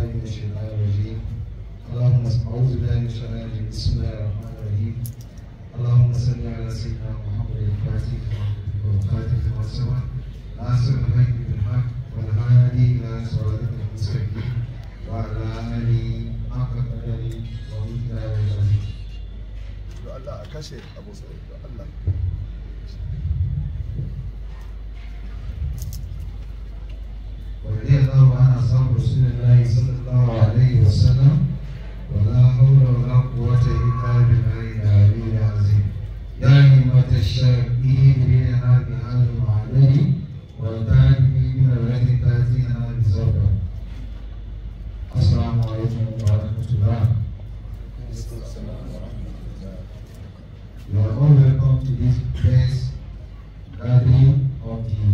من الشيطان الرجيم. اللهم أعوذ بالله من الشيطان الرجيم. بسم الله الرحمن الرحيم. اللهم صل على سيدنا محمد الفاتح والخاتم لما سبق ناصر الحق بالحق والهادي إلى صراطك المستقيم وعلى آله حق قدره ومقداره العظيم. Allah a kashe Abu Sa'id Allah. ورضي الله عن أصحاب رسول الله صلى الله عليه وسلم ولا حول ولا قوة إلا بالله العلي العظيم. يا همة الشافعين لنا بهذا المعدل والتابعين من الذي تأتينا بصبر. السلام عليكم ورحمة الله. You are all welcome to this first gathering of the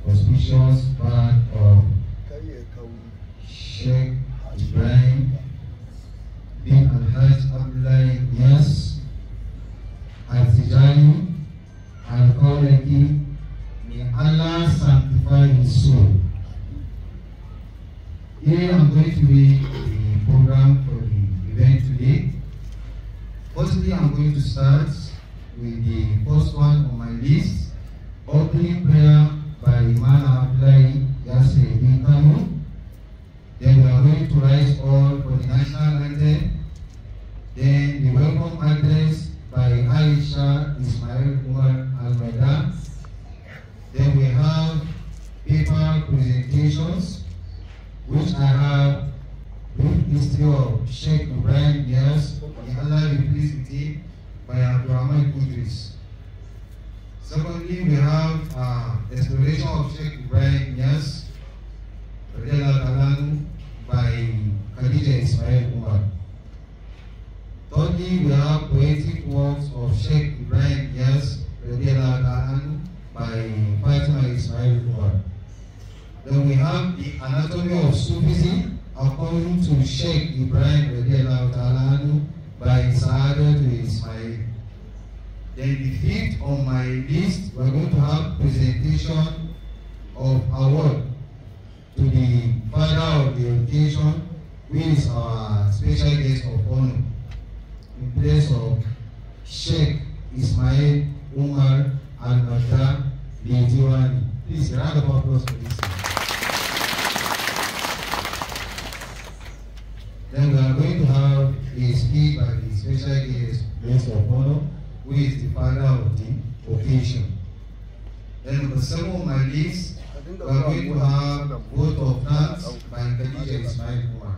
auspicious part of Sheikh Ibrahim bin Al-Hajj Abdullahi Niyas Al-Tijani Al-Qawlaki. May Allah sanctify his soul. Here I'm going to read the program for the event today. Firstly, I'm going to start with the first one on my list, opening prayer by Imam Abdullahi Yasir bin Kanu. Then we are going to rise all for the national anthem. Then the welcome address by Aisha Ismail Umar Al-Maida. Then we have paper presentations, which I have brief history of Sheikh Ibrahim Niyas. May Allah be pleased with him, by Abdurrahman Kudris. Secondly, we have exploration of Sheikh Ibrahim Niyas by Khadija Ismail Umar. Thirdly, we have poetic works of Sheikh Ibrahim Niyas by Fatima Ismail Umar. Then we have the anatomy of Sufism according to Sheikh Ibrahim by Saadat Ismail. Then the fifth on my list, we are going to have presentation of award to the father of the occasion, who is our special guest of honor, in place of Sheikh Ismail Umar Al-Madha Bijiwani. Please, a round of applause for this. Then we are going to have a speech by the special guest of honor, who is the father of the occasion. Then on the seventh on my list, we are going to have vote of thanks by Khadija Ismail Umar.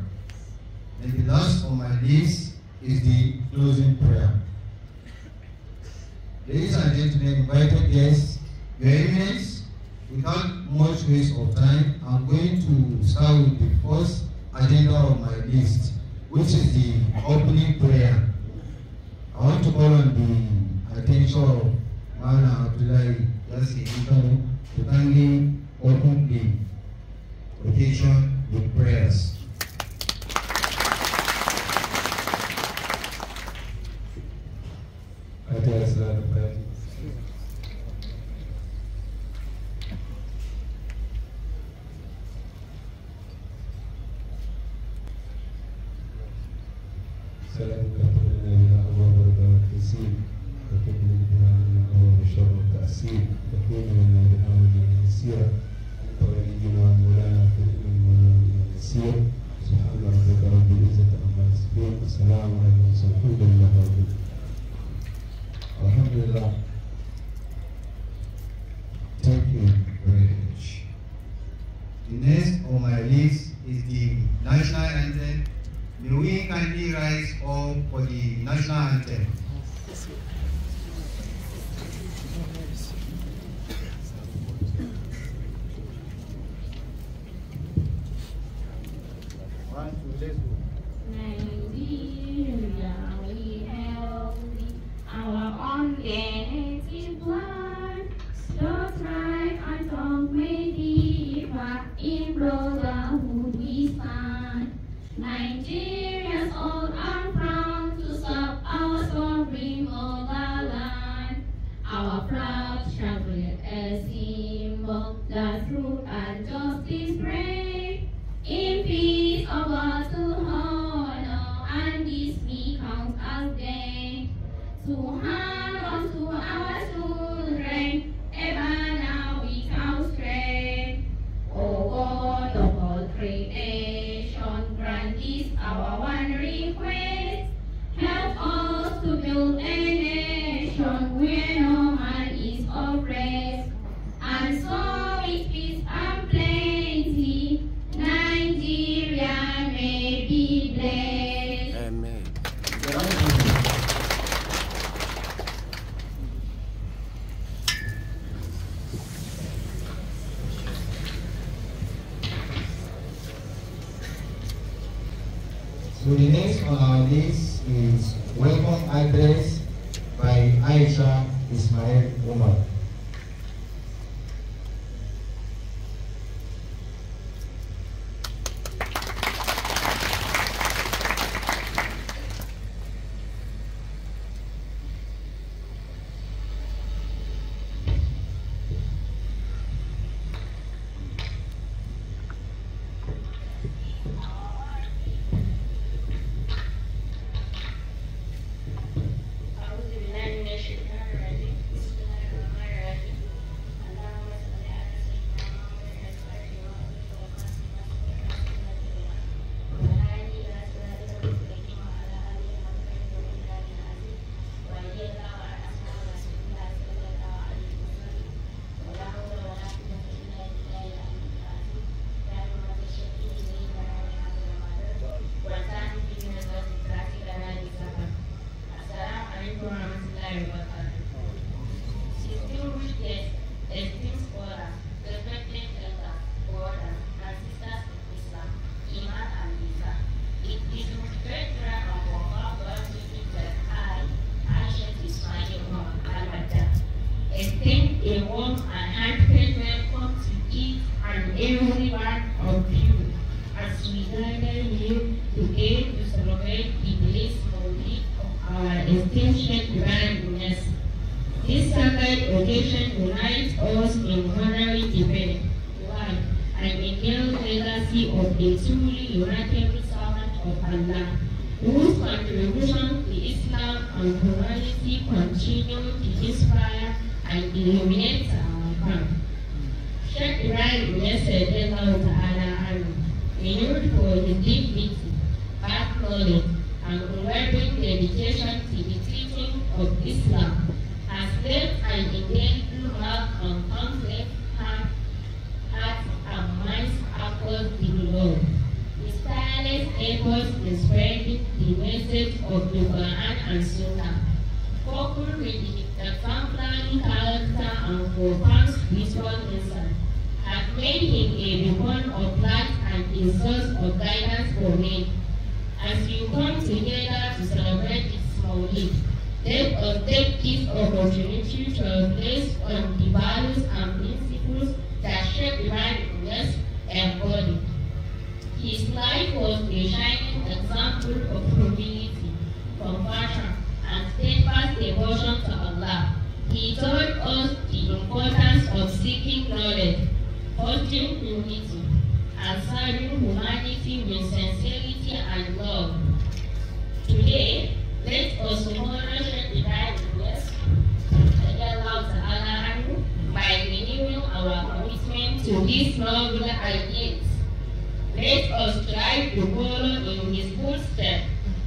And the last on my list is the closing prayer. Ladies and gentlemen, invited guests, Your Eminence, without much waste of time, I'm going to start with the first agenda of my list, which is the opening prayer. I want to call on the attention of Maulana Abdullahi Yasir Kanu to kindly open the occasion with prayers. سلام كتبنا إلى أبواب الرضا والتيسير وتبني بها من أبواب الشر والتأثير تكون لنا بها من يسيرا أنت ولينا ومولانا في الإمام والنسير سبحان ربك رب العزة عما يصفون وسلام على المرسلين الحمد لله رب العالمين. Alhamdulillah. Thank you very much. The next on my list is the national anthem. May we kindly rise up for the national anthem. Nigeria, we held our own native land. Your tribe and tongue may differ, in brotherhood we stand. Nigerians all are proud to serve our sovereign motherland. Our proud struggle a symbol that truth and justice reign. In peace of our to hang on to our children, ever now without strength. O God of all creation, grant this our one request. Help us to build a nation where no man is oppressed, and so with peace and plenty, Nigeria may be blessed. Amen. So the next on our list is welcome address by Aisha Ismail Umar. This sacred occasion unites us in honoring the faith, life, and enduring legacy of a truly remarkable servant of Allah, whose contribution to Islam and humanity continue to inspire and illuminate our path. Sheikh Ibrahim Yasser Ta'ala renowned for his dignity, vast knowledge, and unwavering dedication to the teaching of Islam, has left an indelible mark on countless hearts and minds across the world. His tireless efforts in spreading the message of the Quran and Sunnah, coupled with his exemplary character and profound spiritual insight, have made him a beacon of light and a source of guidance for men. As we come together to celebrate this Maulid, let us take this opportunity to reflect on the values and principles that Sheikh Ibrahim Inyas embodied. His life was a shining example of humility, compassion, and steadfast devotion to Allah. He taught us the importance of seeking knowledge, fostering unity, and serving humanity with sincerity and love. Today, let us honor Sheikh Ibrahim Inyas by renewing our commitment to these noble ideals. Let us strive to follow in his footsteps,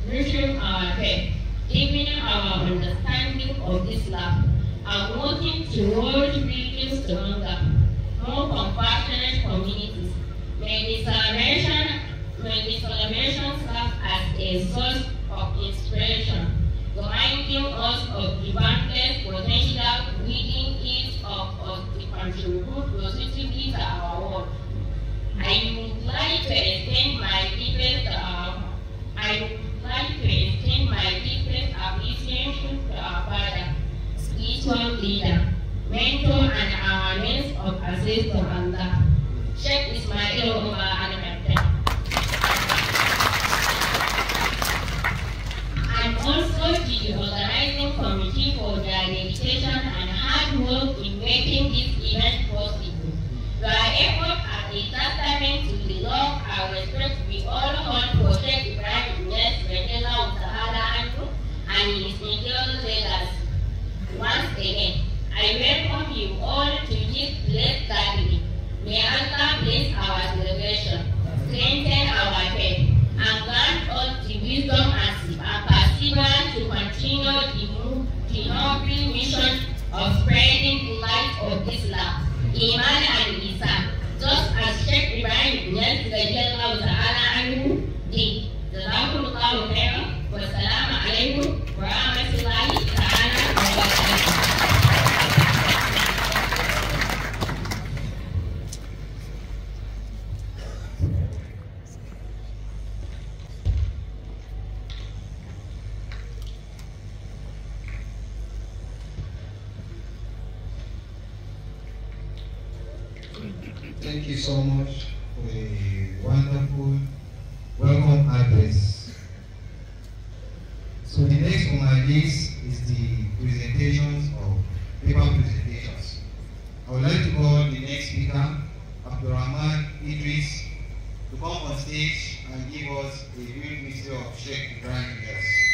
nurturing our faith, deepening our understanding of Islam, and working towards building stronger, more compassionate communities. May the celebration serve as a source of inspiration, reminding us of the boundless potential within each of us to contribute positively to our world. I would like to extend my deepest appreciation to our father, spiritual leader, mentor, and our means of access to Allah, Sheikh Ismail Umar Al-Maktoum. And also to the organizing committee for their dedication and hard work in making this event possible. Your effort as a testament to the love and respect we all hold Thank you so much for a wonderful welcome address. So the next on my list is the presentations of paper presentations. I would like to call the next speaker, Abdurrahman Idris, to come on stage and give us a brief history of Sheikh Ibrahim Inyas.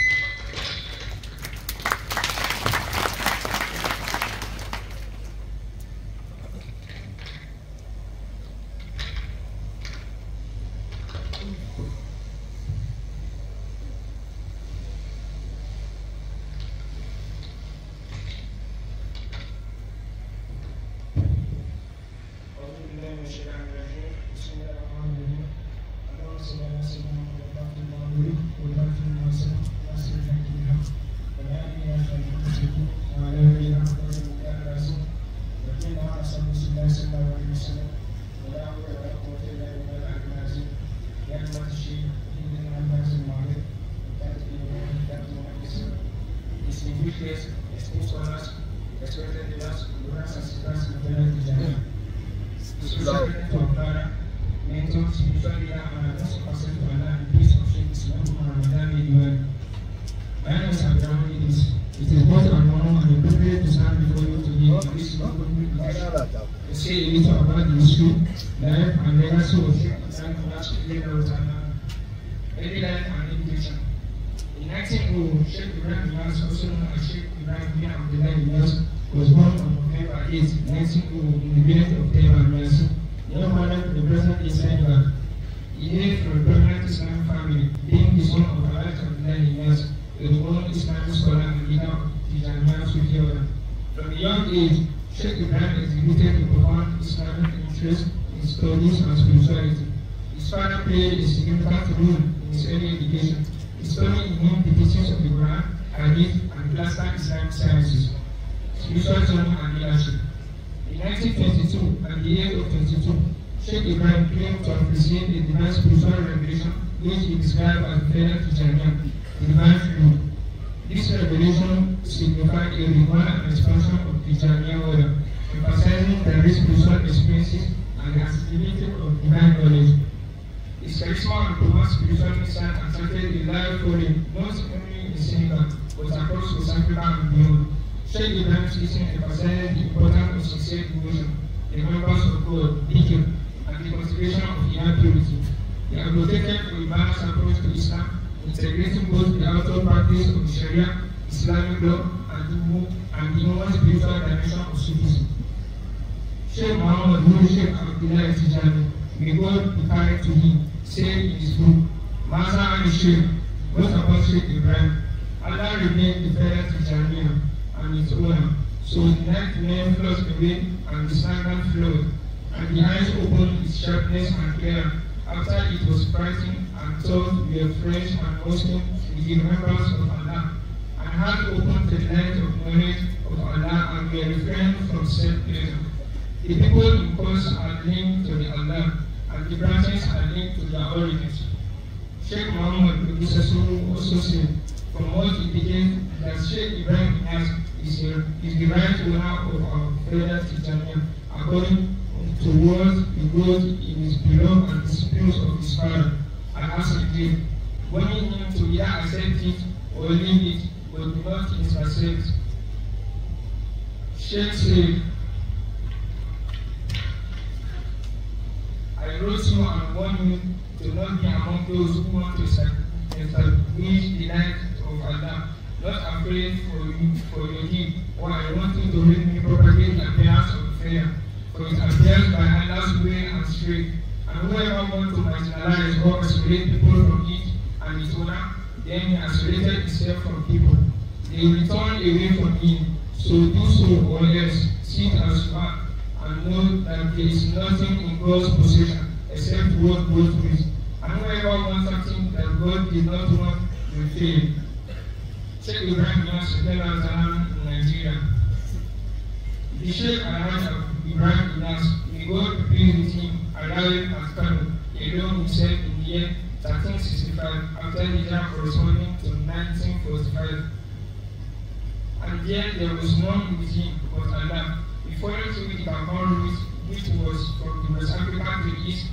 And yet there was none with him but Allah. Before to it, he can root which was from the West Africa to the east,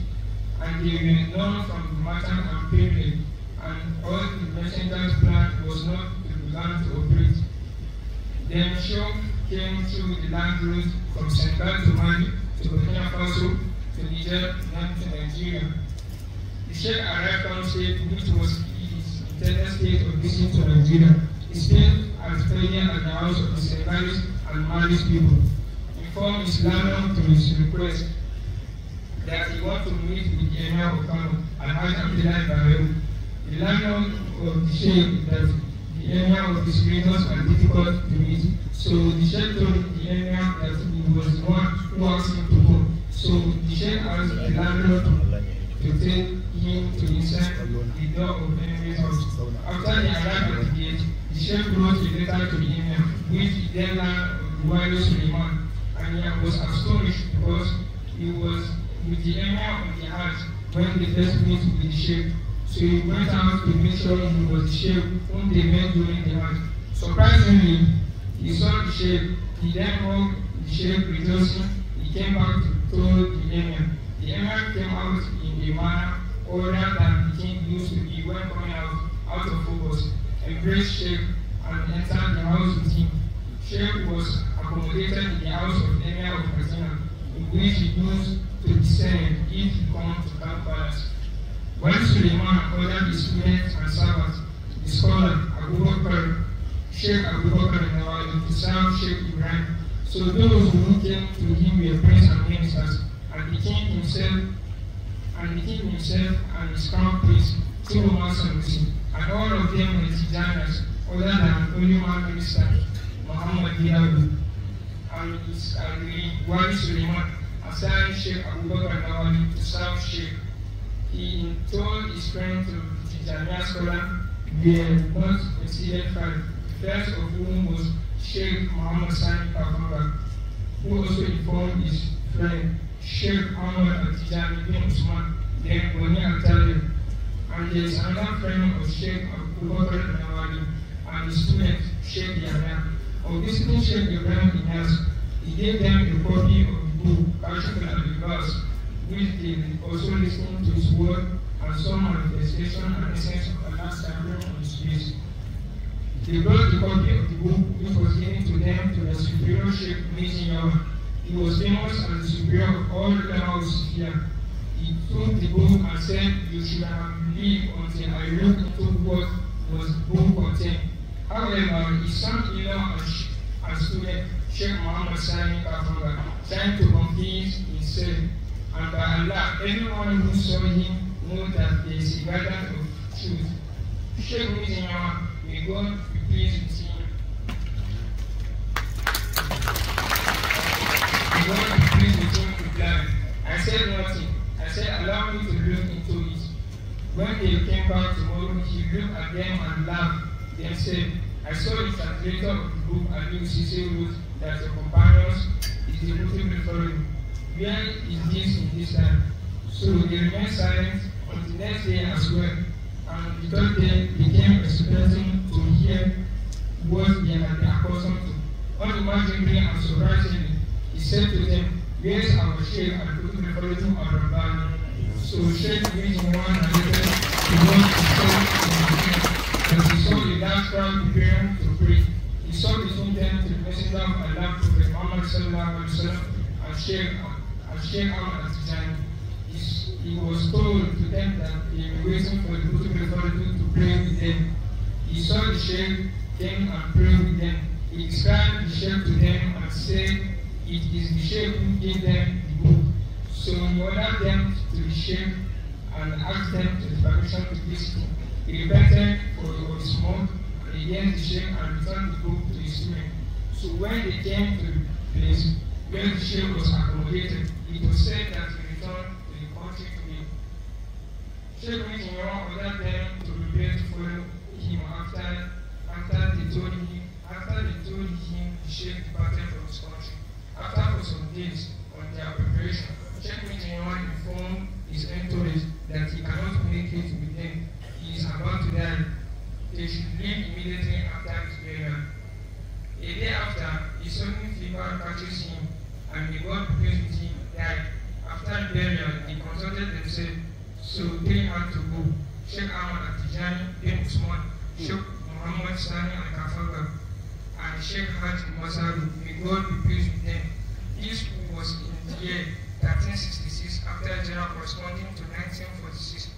and they were known from the merchant and period, and all the messengers' plan was not to begin to operate. Then Shaw came through the land route from Senegal to Mali, to Burkina Faso, to Niger, and to Nigeria. The Sheikh arrived on state, which was his intended state of visit to Nigeria. He stayed as president at the house of the Senegalese and Mali's people. He informed his landlord to his request that he wanted to meet with the Emir of Kano, Alhaji Abdullahi Barreau. The landlord of the Sheikh that the Emir of the Spiritus are difficult to meet, so the Sheikh told the Emir that he was the one who asked him to go. So the Sheikh asked the landlord to take him to inside the door of the enemy's house. After they arrived at the gate, the Sheikh wrote a letter to the Emir, which he then learned of the Wali Suleiman, and he was astonished because he was with the Emir on the house when they first met with the Sheikh. So he went out to make sure he was the Sheikh whom they met during the Hajj. Surprisingly, he saw the Sheikh. He then hugged the Sheikh rejoicing. He came back to tell the Emir. The Emir came out in a manner older than the king used to be when coming out of focus, embraced Sheikh and entered the house with him. Sheikh was accommodated in the house of the Emir of Katsina, in which he used to descend if he come to Kano Palace. When Suleiman ordered his students and servants, the scholar Sheikh Abu Bakr Nawali, to serve Sheikh Ibrahim. So those who came to him were princes and ministers, and the king himself and his crown prince, Solomon Sanusi, and all of them were Tijanis, other than only one minister, Muhammad Diabu, and the Wali Suleiman assigned Sheikh Abu Bakr Nawali to serve Sheikh. He told his friend to Tijaniya scholar were not exceeded 5, the first of whom was Sheikh Muhammad Sani Kafanga, who also informed his friend Sheikh Ahmad Al-Tijani bin Usman, then Boni Al-Talib. And there is another friend of Sheikh Abu Bakr Nawali and his student Sheikh Yahya. On visiting Sheikh Ibrahim Inyas, he gave them a copy of the book Kashif al-Albas, which they also listened to his word and some manifestation and essence of Allah's standard on his face. They brought the copy of the book, which was given to them to the superior Sheikh Mizin Yawa. He was famous as the superior of all the ulama of Sufia. He took the book and said, "You should have believed until I looked into what was the book contained." However, his son-in-law and student, Sheikh Muhammad Sani Kafanga, tried to convince himself, and by Allah, anyone who saw him knew that there is a guidance of truth. Sheikh Mizin Yawa, may God be pleased with him. May God be pleased with him, replied, "I said nothing. I said, allow me to look into it." When they came back tomorrow, he looked at them and laughed. Then said, "I saw the translator of the book, Ali Sise, wrote that your companions is the notable foreign. Where is this in this time?" So they remained silent on the next day as well, and the third day became expecting to hear what they had been accustomed to. Unimaginably and surprisingly, he said to them, "Where is our Sheikh and put the Khalifa of Rabbani?" So Sheikh Mizin Yawa narrated to what he said that he saw a large crowd preparing to pray. He saw between them the messenger of Allah, Prophet Muhammad sallallahu alaihi wasallam, and Sheikh Ahmad Al-Tijani. He was told to them that they were waiting for the Qutb al-Faridi to pray with them. He saw the Sheikh, came and prayed with them. He described the Sheikh to them and said, "It is the Sheikh who gave them the book." So he ordered them to the Sheikh and asked them to the permission to visit him. He repented for his monk against the Sheikh and returned the book to his student. So when they came to the place where the Sheikh was accommodated, it was said that he returned to the country to him. Sheikh Mizin Yawa ordered them to prepare to follow him after they told him the Sheikh departed from his country. After for some days on their preparation, Sheikh Mizin Yawa informed his entourage that he cannot make it with them. He is about to die. They should leave immediately after his burial. A day after, a sudden fever catches him, and the God prays with him, died. After burial, they consulted themselves, so they had to go. Sheikh Ahmad Atijani bin Usman, Sheikh Muhammad Sani Al-Kafaga, and Sheikh Hajj Masaru, may God be pleased with them. This was in the year 1366 after Hijrah corresponding to 1946.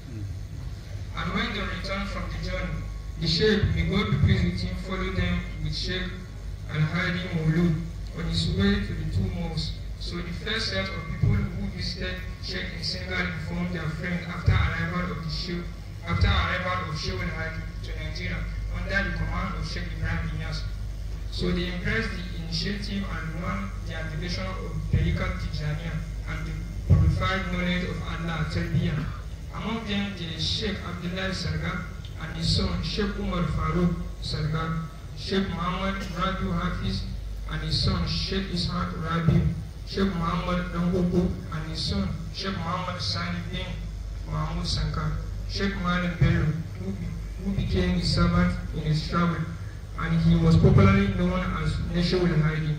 And when they returned from the journey, the Sheikh, may God be pleased with him, followed them with Sheikh Al-Hadi Mawlud on his way to the two mosques. So the first set of people who visited Sheikh in Senegal informed their friend after arrival of Sheikh Al-Hadi to Nigeria under the command of Sheikh Ibrahim Inyas. So they embraced the initiative and won the application of Tariqat Tijaniya and the purified knowledge of Allah Tarbiyah. Among them, there is Sheikh Abdullah Sarga and his son Sheikh Umar Farooq Sarga, Sheikh Muhammad Rabiu Hafiz and his son Sheikh Ishaq Rabiu, Sheikh Muhammad Dangogo and his son Sheikh Muhammad Sani bin Mahmoud Sankar, Sheikh Malik Bello, who became his servant in his travel, and he was popularly known as Neshul Hadi,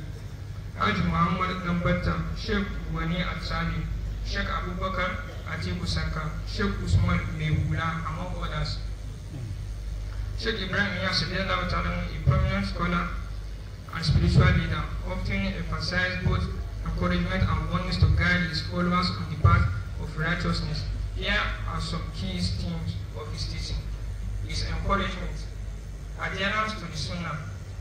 Hajj Muhammad Nambata, Sheikh Wani Atsali, Sheikh Abubakar Atiku Sankar, Sheikh Usman Mehula, among others. Sheikh Ibrahim Inyas, a prominent scholar and spiritual leader, often emphasized both encouragement and warnings to guide his followers on the path of righteousness. Here are some key themes of his teaching. His encouragement, adherence to the Sunnah.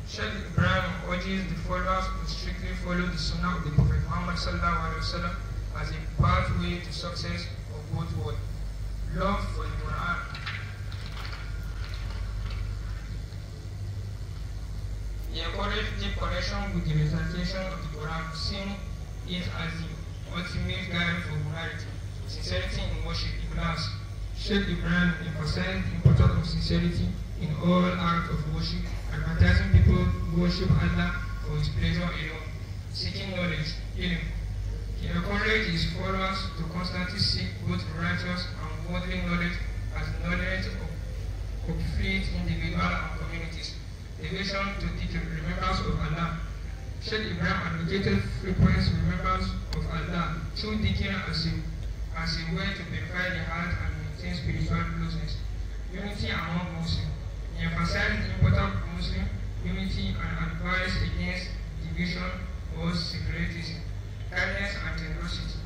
Sheikh Ibrahim urges the followers to strictly follow the Sunnah of the Prophet Muhammad ﷺ as a pathway to success of both worlds. Love for the Quran. He encouraged deep connection with the recitation of the Quran, seeing it as the ultimate guide for morality, sincerity in worship, Ikhlas. Sheikh Ibrahim emphasized the importance of sincerity in all acts of worship, advertising people who worship Allah for His pleasure alone, seeking knowledge, healing. He encouraged his followers to constantly seek both righteous and worldly knowledge as knowledge of complete individual and communities. Devotion to the remembrance of Allah. Sheikh Ibrahim advocated frequent remembrance of Allah through dhikr as a way to purify the heart and maintain spiritual closeness. Unity among Muslims. He emphasized the importance of Muslim unity and advised against division or separatism, kindness and generosity.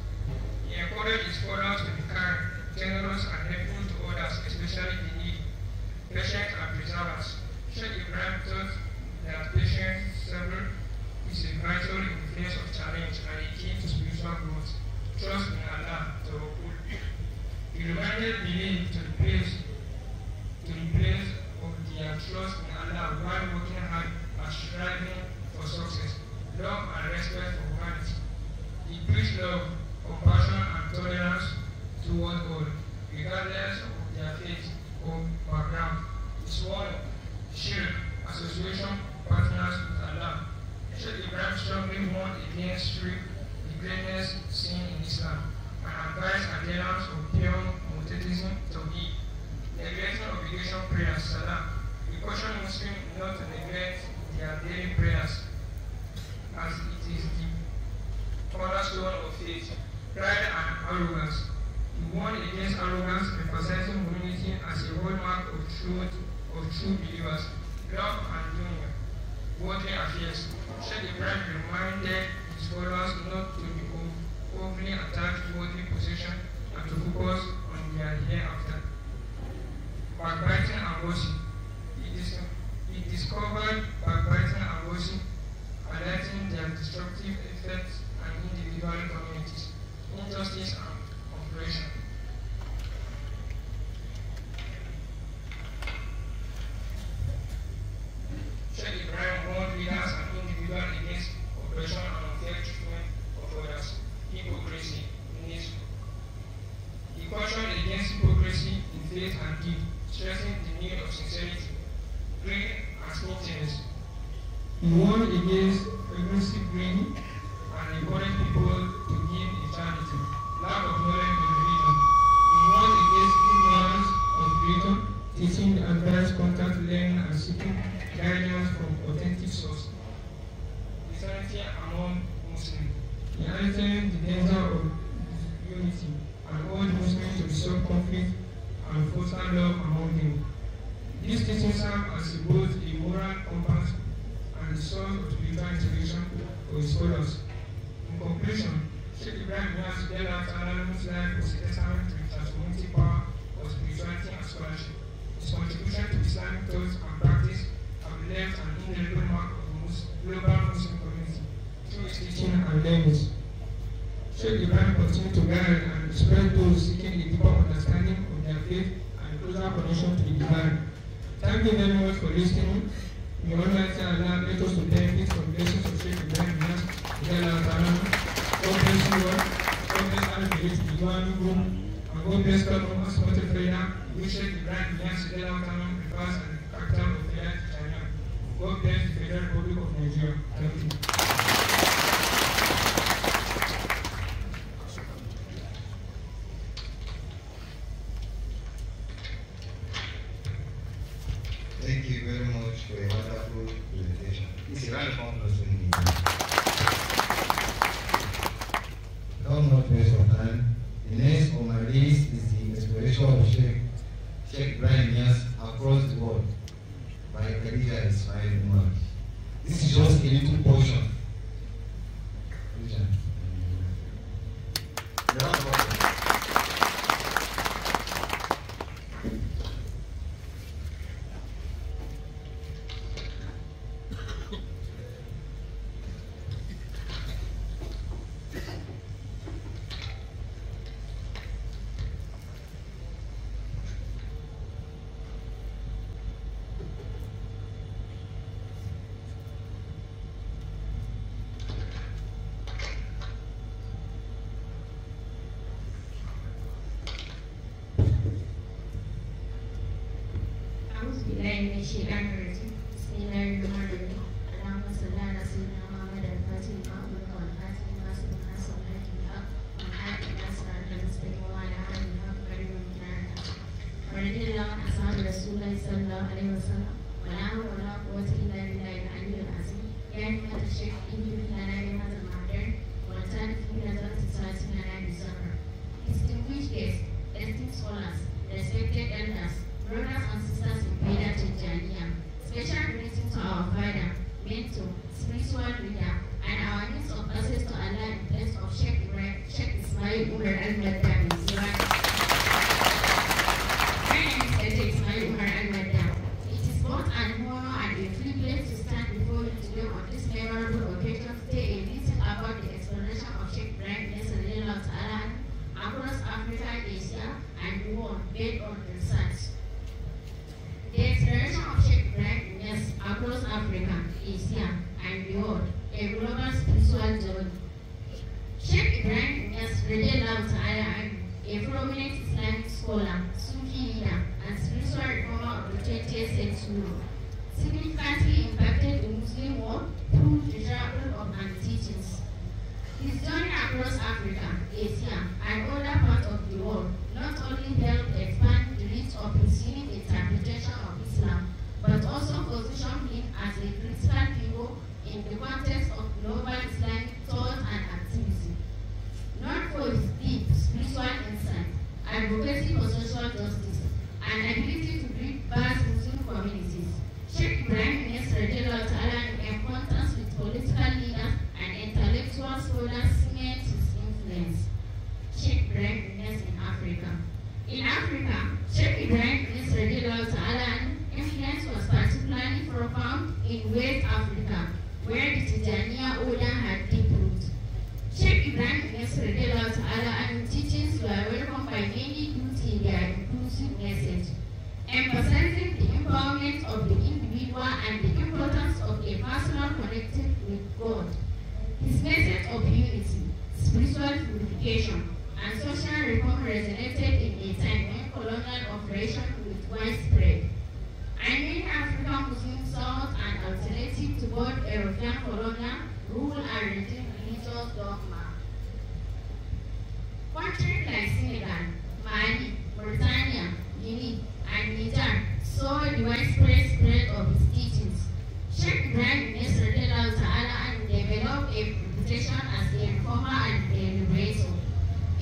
He encouraged his followers to be kind, generous and helpful to others, especially the needy, patient and perseverance. Sheikh Ibrahim taught that patience is a vital in the face of challenge and a key to spiritual growth. Trust in Allah, Tawakkul. He reminded believers to the place of their trust in Allah while working hard and striving for success, love and respect for humanity. He preached love, compassion and tolerance toward all, regardless of their faith or background. His word, shirk, association, partners with Allah. Sheikh Ibrahim strongly warned against shirk, the greatest sin in Islam, and advised adherence of pure monotheism, Tawheed, neglecting obligation prayers, Salah. He cautioned Muslims not to neglect their daily prayers, as it is the cornerstone of faith. Pride and arrogance. He warned against arrogance, emphasizing humility as a hallmark of true believers. Love and dunya. Worldly affairs. Sheikh Ibrahim reminded his followers not to be overly attached to worldly possession and to focus on their hereafter. Backbiting and gossip. He discovered backbiting and gossip, highlighting their destructive effects on individual communities, injustice and oppression. Sheikh Ibrahim warned leaders and individuals against oppression and unfair treatment of others, hypocrisy, nism. He cautioned against hypocrisy in faith and deed, stressing the need of sincerity, greed and stinginess. He warned against aggressive greed and encouraged people to give in charity, lack of knowledge in religion. He warned against ignorance of religion, teaching, advice, contact, learning and seeking guidance from authentic source. Disunity among Muslims. He highlighted the danger of foster love among them. These teachings serve as both a moral compass and a source of spiritual inspiration for his followers. In conclusion, Sheikh Ibrahim Niasse Radiyallahu life was a testament to the transformative power of spirituality and scholarship. His contribution to Islamic thought and practice have left an indelible mark of the global Muslim community through his teaching and learnings. Sheikh Ibrahim continued to guide and inspire those seeking a deeper understanding of their faith and a closer connection to the divine. Thank you very much for listening. May Almighty Allah let us to benefit from the blessings of Sheikh Ibrahim Niasse. God bless you all. God bless all the youth, the Islamic group, and God bless all of us, Motor Freya, which Sheikh Ibrahim Niasse refers as the capital of Freya, China. God bless the Federal Republic of Nigeria. Thank you. Thank you very much for a wonderful presentation. It's a round of applause. Without much waste of time, the next on my list is the exploration of Sheikh Ibrahim Niasse across the world by Khadija Ismail Umar. This is just a little portion.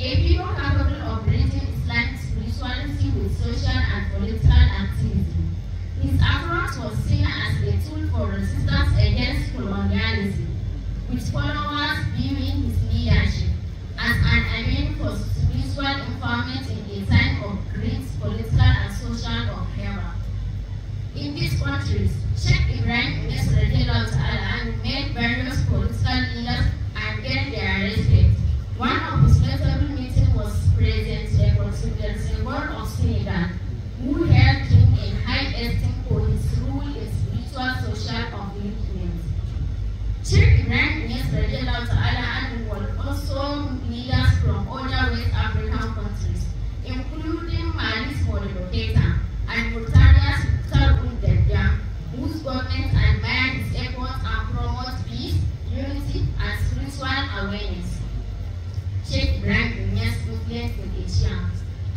A people capable of bridging Islamic spiritual spirituality with social and political activity. His approach was seen as a tool for resistance against colonialism, with followers viewing his leadership as an avenue for spiritual empowerment in a time of great political and social upheaval. In these countries, Sheikh Ibrahim Inyas made various political leaders and gained their respect. One of his notable meetings was President Senghor of Senegal, who held him in high esteem for his rule in spiritual social upliftment. Sheikh Ibrahim Inyas was also leaders from other West African countries, including Mali's Modibo Keita and Mauritania's Talboun, whose government admired his efforts and promote peace, unity, and spiritual awareness. Sheikh Ibrahim Inyas influence in Asia.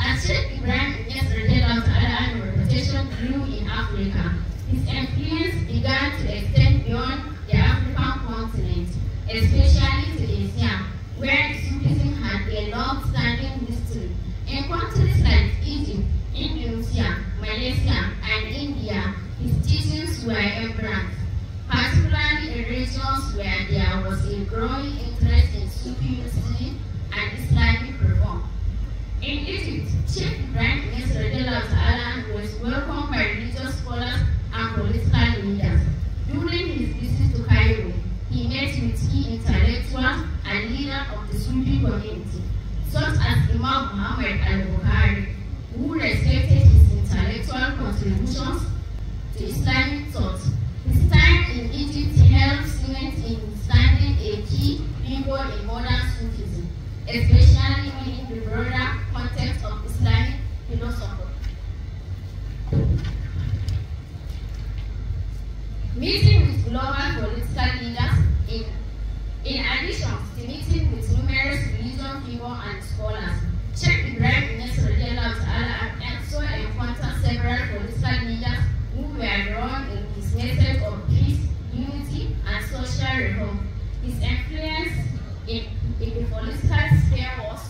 As Sheikh Ibrahim Inyas' reputation grew in Africa, his influence began to extend beyond the African continent, especially to Asia, where Sufism had a long-standing history. In countries like Egypt, Indonesia, Malaysia, and India, his teachings were embraced, particularly in regions where there was a growing interest in Sufi mysticism and Islamic reform. In Egypt, Sheikh Ibrahim Inyas was welcomed by religious scholars and political leaders. During his visit to Cairo, he met with key intellectuals and leaders of the Sufi community, such as Imam Muhammad al-Bukhari, who respected his intellectual contributions to Islamic thought. His time in Egypt helped cement in standing a key figure in modern Sufism, especially within the broader context of Islamic philosophy. Meeting with global political leaders, in addition to meeting with numerous religious figures and scholars, Sheikh Ibrahim Inyas also encountered several political leaders who were drawn in his message of peace, unity, and social reform. His influence in the political sphere was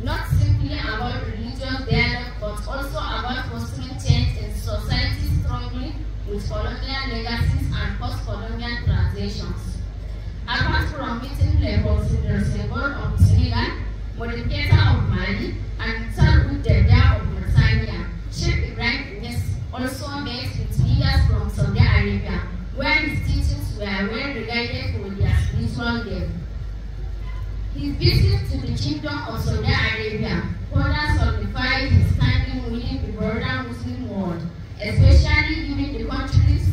not simply about religious dialogue, but also about fostering change in society struggling with colonial legacies and post-colonial transitions. Apart from meeting Leopold Sédar Senghor of Senegal, Modibo Keita of Mali, and Talboun of Mauritania, Sheikh Ibrahim Inyas also met with leaders from Saudi Arabia, where his teachings were well regarded for their spiritual depth. His visit to the Kingdom of Saudi Arabia further solidified his standing within the broader Muslim world, especially given the country's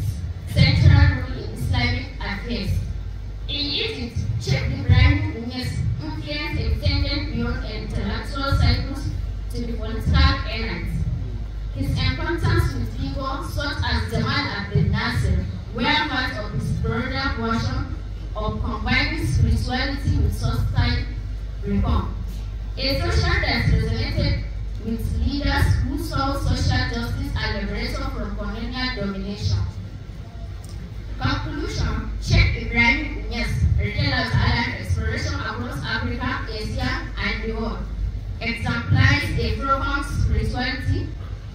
central role in Islamic affairs. In Egypt, Sheikh Ibrahim Inyas' influence extended beyond intellectual cycles to the political elites. His encounters with figures such as Jamal Abdel Nasser were part of his broader version of combining spirituality with social reform, a social that resonated with leaders who saw social justice and liberation from colonial domination. Conclusion: Sheikh Ibrahim Inyas' exploration across Africa, Asia, and the world exemplifies a profound spirituality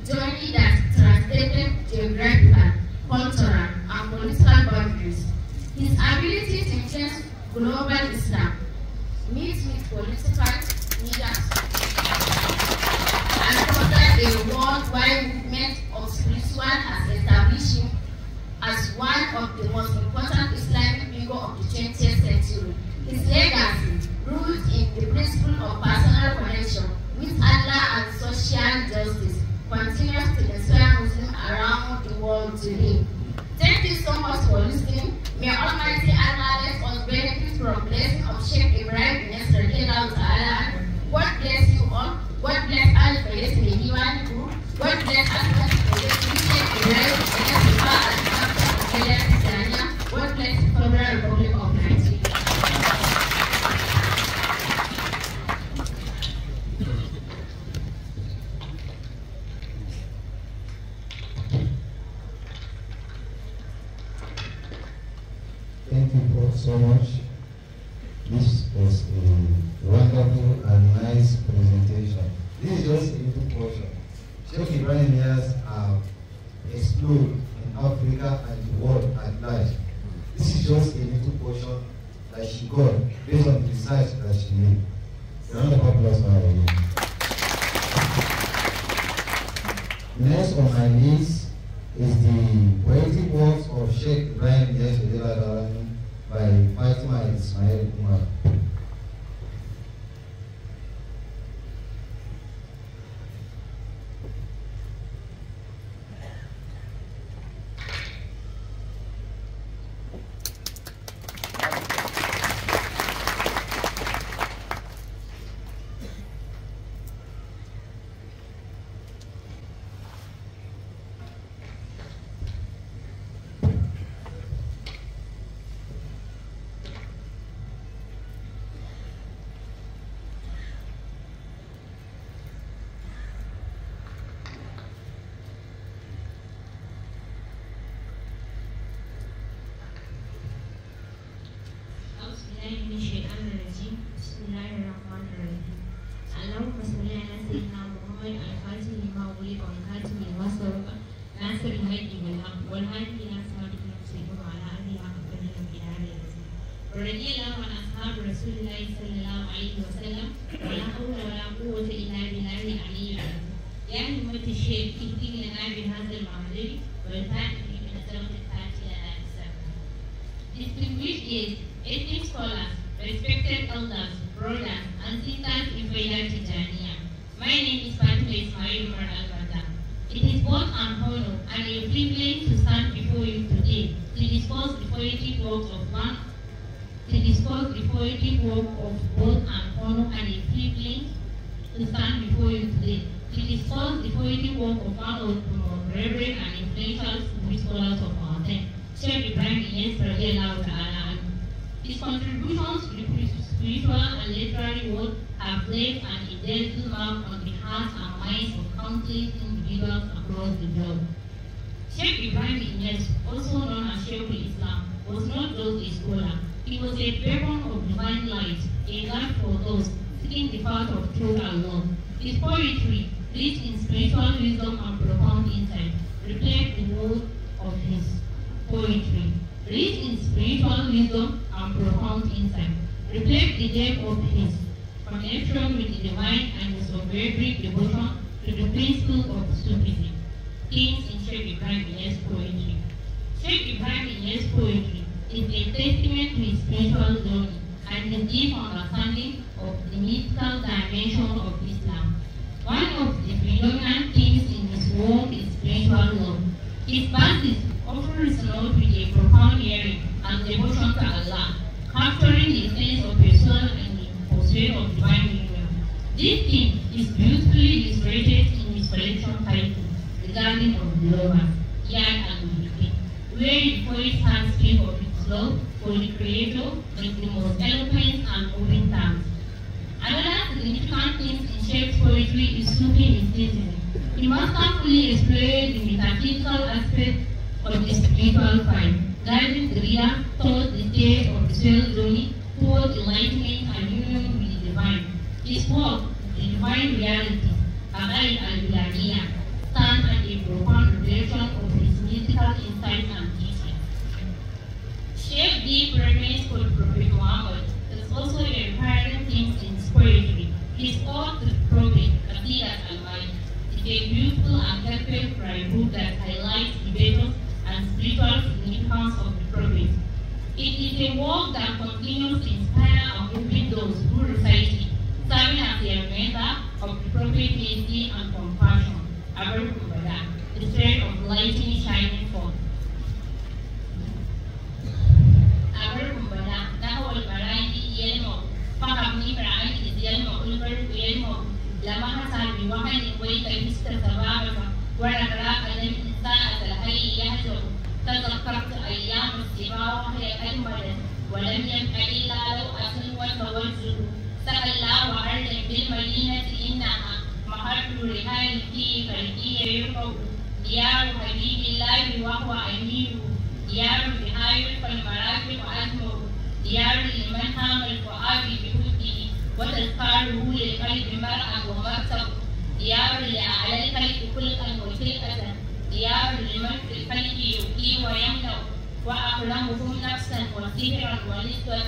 journey that transcended geographical, cultural, and political boundaries. His ability to influence global Islam, meet with political leaders, and foster a worldwide movement of spiritual has established him as one of the most important Islamic figures of the 20th century. His legacy, rooted in the principle of personal connection with Allah and social justice, continues to inspire Muslims around the world today. Thank you so much for listening. May Almighty Allah let us benefit from blessing of Sheikh Ibrahim Inyas. God bless you all. God bless all for listening. God bless us for listening. Sheikh Ibrahim Inyas. God bless the Federal Republic of Nigeria. Thank you both so much. This was a wonderful and nice presentation. This is just a little portion. Sheikh Ibrahim Niasse have explored in Africa and the world at large. This is just a little portion that she got based on the research that she made. A round of applause for her again. Next on my list is the poetic works of Sheikh Ibrahim Niasse by Fatima Ismail Umar. Distinguished guests, esteemed scholars, respected elders, brothers, and sisters in Faida Tijaniya. My name is Fatima Ismail Umar Al-Bada. It is both an honor and a privilege to stand before you today to discuss the poetic work of both an honor and a privilege to stand before you today to discuss the poetic work of one of the most reverend and influential scholars of our time, Sheikh Ibrahim Niasse radiallahu ta'ala. His contributions to the spiritual and literary world have left an indelible mark on the hearts and minds of countless individuals across the globe. Sheikh Ibrahim Niasse, also known as Sheikh Islam, was not just a scholar. He was a beacon of divine light, a guide for those seeking the path of truth and love. His poetry, rich in spiritual wisdom and profound insight, reflect the world of his poetry. Rich in spiritual wisdom and profound insight, reflect the depth of his connection with the divine and his unwavering devotion to the principles of Sufism. Themes in Sheikh Ibrahim Niasse poetry. Sheikh Ibrahim Niasse poetry is a testament to his spiritual journey and his deep understanding of the mystical dimension of Islam. One of the predominant themes in his work is spiritual love. His verses often resonate with a profound yearning and devotion to Allah, capturing the sense of a soul and the pursuit of divine union. This theme is beautifully illustrated in his collection titled The Garden of the Lovers, Yard and Within, where the poet has speak of his love for the Creator with the most eloquent and moving terms. Another significant theme in Sheikh's poetry is Sufi mysticism. He masterfully explored the metaphysical aspect of the spiritual fight, guiding the reader towards the state of the soul journey towards enlightenment and union with the divine. His work, The Divine Reality, Aqaid al-Bilaniya, stands as a profound revelation of his mystical insight and teaching. Sheikh deep reverence for Prophet Muhammad is also a recurring theme in his poetry. His ode to the Prophet, Qasidat al-Maid, is a beautiful and perfect book that highlights the virtues and spiritual significance of the Prophet. It is a work that continues to inspire and motivate those who recite it, serving as a reminder of the Prophet's mercy and compassion. Abarukumbada, the thread of lightning shining forth. Abarukumbada, Nahawal Baraiti Yelmo, Pahamni Baraiti is Yelmo, Ulver Yelmo, Lamaha Sabi, Wahani Waita Mr. Sababa, Waragara, and then Insta at the Hay Yazo, تذكرت أيام السباع وهي أجمل ولم يبق إلا لو أسن وتوجه سأل وأرض بالمدينة إنها محل رحال في فلكي يرفع ديار حبيب الله وهو أمير ديار بحاير فالمراكب أجمل ديار لمن هام الفؤاد بحبه وتذكاره للقلب مرأى ومرتب ديار لأعلى الخلق خلقا وخلقة ديار لمن في الخلق يؤتي ويمنع وأكرمهم نفسا وسهرا ونسبة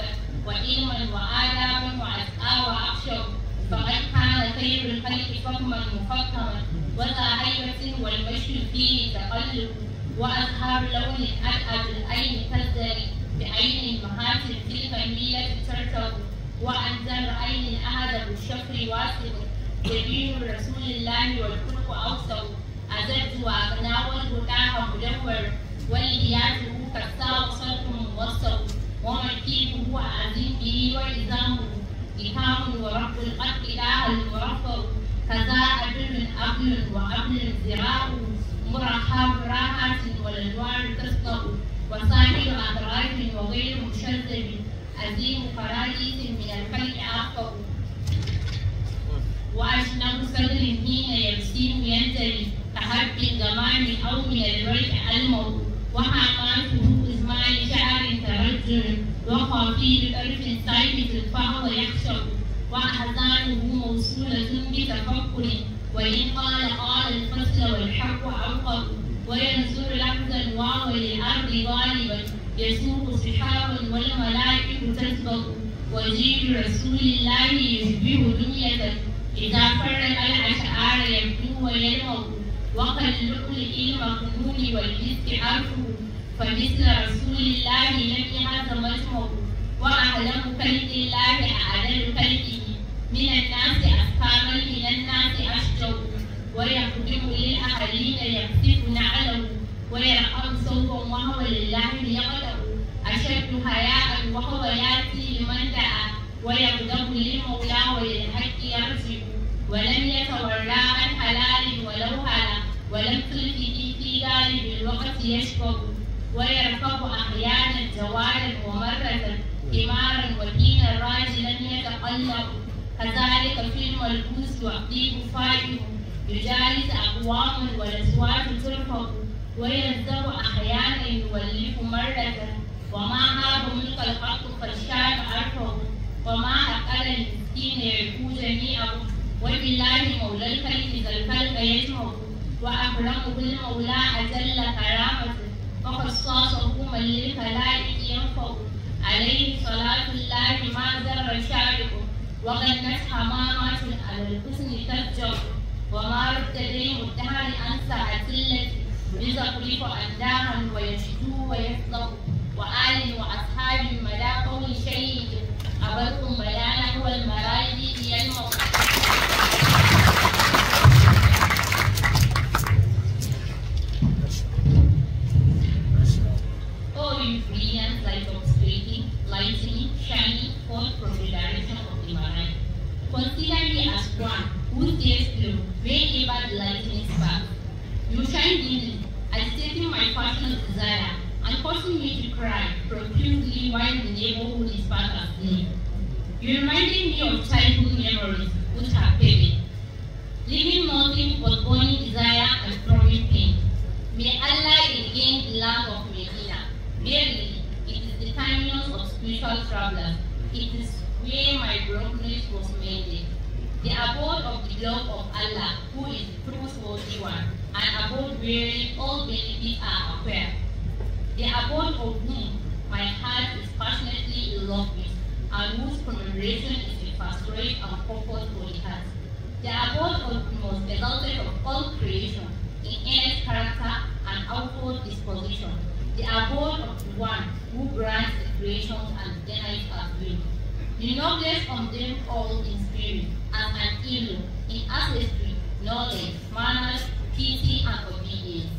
وعلما وآدابا وأتقى وأخشى فقد كان خير الخلق فهما مفخما وذا هيبة والمشي فيه تقلب وأزهار لون أدأب العين كالزر بعين المهاتف تلك الميلة ترتب وأنزل عين أهدب الشفر واسع جبين رسول الله والخلق أوسع أزد وأغنى والهداه مدور والهياته كالساو صلح موسع ومركيبه عزيم به وإزامه إهام ورب القتل إله المرفع كذا أبل أبل وأبل زراع مرحب راحة والأنوار تسطع وسائل أطراف وغير مشذب عزيم فراديس من الخلق أخفع وأجنب صدر حين يبسيم ينزل كحب الغمام أو من الريح الموت وحماته إزمان شعر ترجل وخافي بطرف سيف فهو يخشب وأحزانه موصولة بتفكر وإن قال الفصل والحق أوقف وينظر لحظا وهو للأرض غالبا يسوق سحابا والملائكة تسبق وجيل رسول الله يشبه دنيا إذا فرق الأشعار يبدو ويلمع وكاللؤلؤ المكنون والجسد عرفه فمثل رسول الله لم يهز مجمع وأعلم خلق الله أعدل خلقه من الناس أسكاما إلى الناس أشجع ويقدم للأهلين يكسف نعله ويرقم صوبا وهو لله يقدر أشد حياء وهو يأتي لمن دعا ويغضب للمولى وللحق يرجع ولم يتورى عن حلال ولو هلا ولم تلفه في غالب الوقت يشبه ويركب أحيانا جوالا ومرة حمارا ودينا راجلا يتقلب كذلك في الملبوس والطيب فائه يجالس أقواما والأصوات ترفع وينزب أحيانا يولف مرة وما هاب ملك الحق فالشام أرفع وما أقل المسكين يعفو جميعه وبالله مولى الخلق ذا الخلق يجمع وأكرمه المولى أجل كرامته وخصاصه من للخلائق ينفع عليه صلاة الله ما ذر شارق وغنت حمامات على الحسن ترجع وما رد دين الدهر عن ساعة التي يزخرف أنداها ويشدو ويصدق وآل وأصحاب مدى قول شيء أبركم بيان هو المراجي يلمع Oh, you brilliant light of speaking, lightning, shining forth from the direction of the marine. Consider me as one whose days flow wherever the lightning sparks. You shine dimly, agitating my passionate desire, and causing me to cry profusely while the neighborhood is fast asleep. You reminded me of childhood memories which have faded, leaving nothing but burning desire and throbbing pain. May Allah regain the land of Medina. Verily, it is the terminus of spiritual travelers. It is where my brokenness was mended. The abode of the love of Allah, who is the trustworthy one, and abode wherein all benefits are acquired. The abode of whom my heart is passionately in love with, and whose commemoration is a pastorate and purpose for the heart. The abode of the most exalted of all creation, in innate character and outward disposition. The abode of the one who grants the creations and denies as will. The noblest of them all in spirit, and an heirloom, in ancestry, knowledge, manners, piety, and obedience.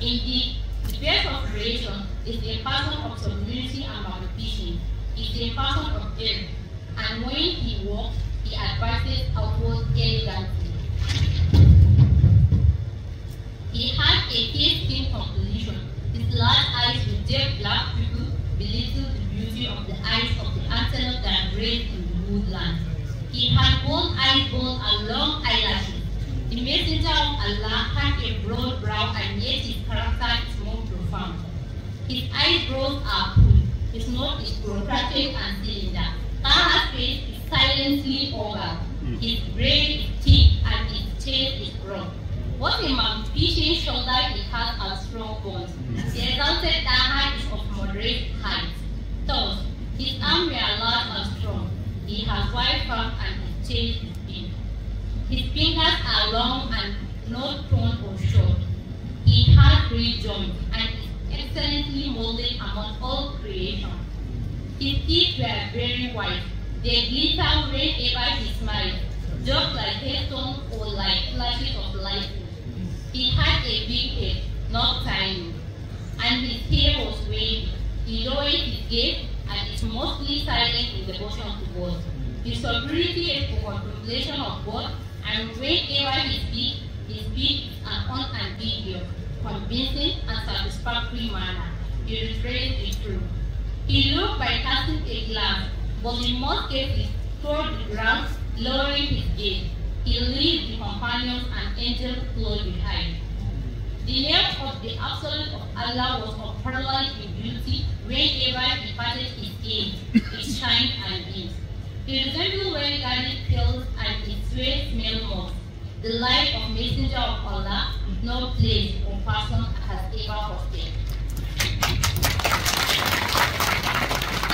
Indeed, the best of creation is a person of sublimity and magnificence, is a person of earth, and when he walks, he advances outward elegantly. He had a taste-skin composition. His large eyes with jet black pupils belittled the beauty of the eyes of the antelope that grazed in the woodland. He had bold eyebrows and long eyelashes. The messenger of Allah had a broad brow, and yet his character is more profound. His eyebrows are full, His nose is bureaucratic and cylinder. Taha's face is silently oval. His brain is thick and his chest is broad. What a magnificent shoulder he has and strong bones. The exalted Taha is of moderate height. Thus, his arms are large and strong. He has wide palm and his chest is big. His fingers are long and not thin or short. He has great joints and is excellently molded among all creation. His teeth were very white. They glitter whenever he smiles, just like hailstones or like flashes of lightning. He had a big head, not tiny, and his hair was wavy. He lowered his gaze and is mostly silent in devotion to God. His sobriety is for contemplation of God, and whenever he speaks is in an unambiguous, convincing, and satisfactory manner. He refrains the truth. He looked by casting a glance, but in most cases toward the ground, lowering his gaze. He leaves the companions and angels close behind. The name of the Absolute of Allah was unparalleled in beauty whenever he parted his gaze, his shine and beams. He resembled well-guarded hills and his sweat smelled most. The life of Messenger of Allah, no place or person has ever hosted.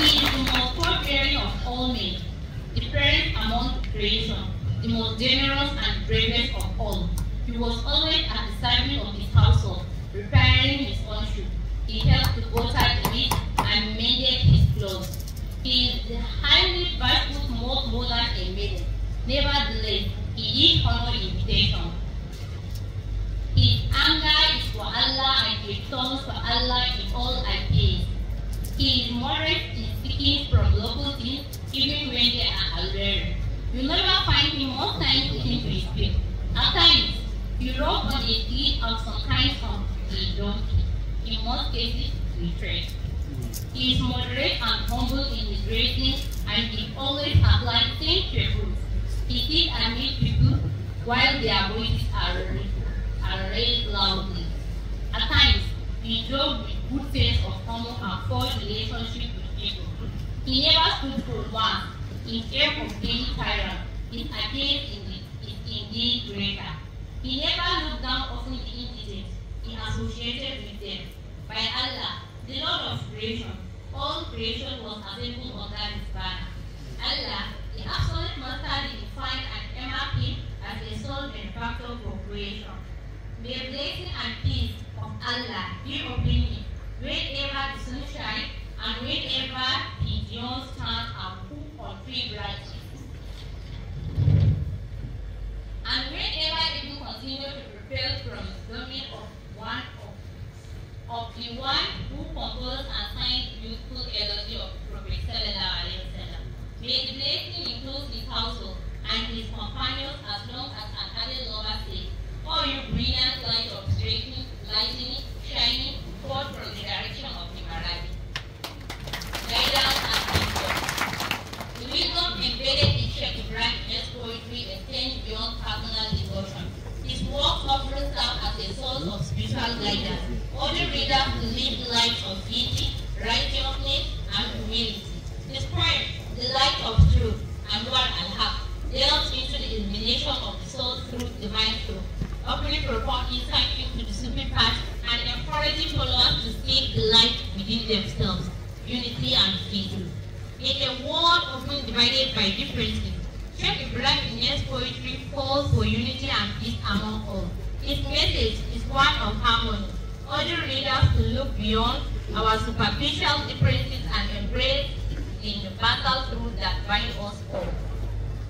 He is the most forbearing of all men, the parent among creation, the most generous and bravest of all. He was always at the service of his household, repairing his own shoe. He helped to butter the meat and mended his clothes. He is the highly virtuous, most modern a maiden. Nevertheless, he did honor invitation. His anger is for Allah and his tongue for Allah in all affairs. He is moderate in speaking from local things, even when they are alluring. You never find him most times listening to his speech. At times, he rode on a steed and sometimes on a donkey. In most cases, we trade. He is moderate and humble in his dressing, and he always applies same truths. He sits and meets people while their voices are raised loudly. At times, he drove with good sense of honor and forged relationship with people. He never stood for one in fear of any tyrant. His appearance is indeed greater. He never looked down upon the indigent. He associated with them. By Allah, the Lord of creation, all creation was assembled under his banner. Allah, the absolute master, defined and earmarked him as a sole benefactor for creation. May the blessing and peace of Allah be upon him whenever the sun shines and whenever pigeons stand and poop on tree branches. And whenever people continue to repel from the domain of the one who composed and signed beautiful elegy of Prophet Sallallahu Alaihi Wasallam. May the blessing include his household and his companions as long as an added lover says, "Oh, you brilliant light of striking, lightning, shining forth from the direction of the Marabi." Guidance and wisdom. The wisdom embedded in Sheikh Ibrahim's poetry extends beyond personal devotion. His work often serves as a source of spiritual guidance. All the readers will live lives of piety, righteousness, and humility. His poem, The Light of Truth, and Nur al-Haq, delves into the illumination of the soul through divine truth, offering profound insight into the Sufi path and encouraging followers to seek the light within themselves, unity and peace. In a world often divided by differences, Sheikh Ibrahim's poetry calls for unity and peace among all. His message is one of harmony, urging readers to look beyond our superficial differences and embrace the universal truth that binds us all.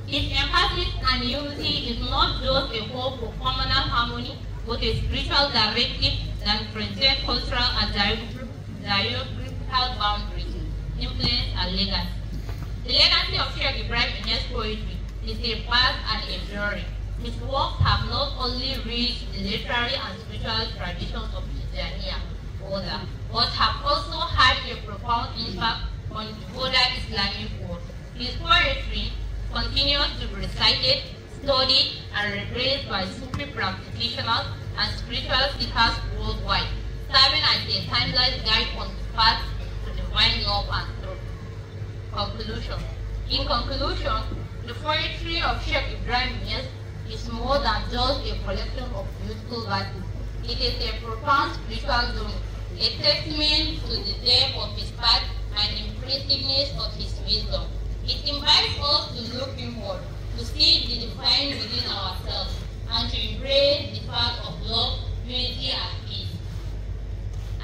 His emphasis and unity is not just a call for communal harmony, but a spiritual directive that transcends cultural and geographical boundaries, influence, and legacy. The legacy of Sheikh Ibrahim's poetry is a vast and enduring. His works have not only reached the literary and spiritual traditions of Tijaniya, but have also had a profound impact on the broader Islamic world. His poetry continues to be recited, studied, and revered by Sufi practitioners and spiritual seekers worldwide, serving as a timeless guide on the path to the winding up and through. Conclusion. In conclusion, the poetry of Sheikh Ibrahim Niasse is more than just a collection of beautiful verses. It is a profound spiritual journey, a testament to the depth of his path and impressiveness of his wisdom. It invites us to look inward, to see the divine within ourselves, and to embrace the path of love, unity, and peace.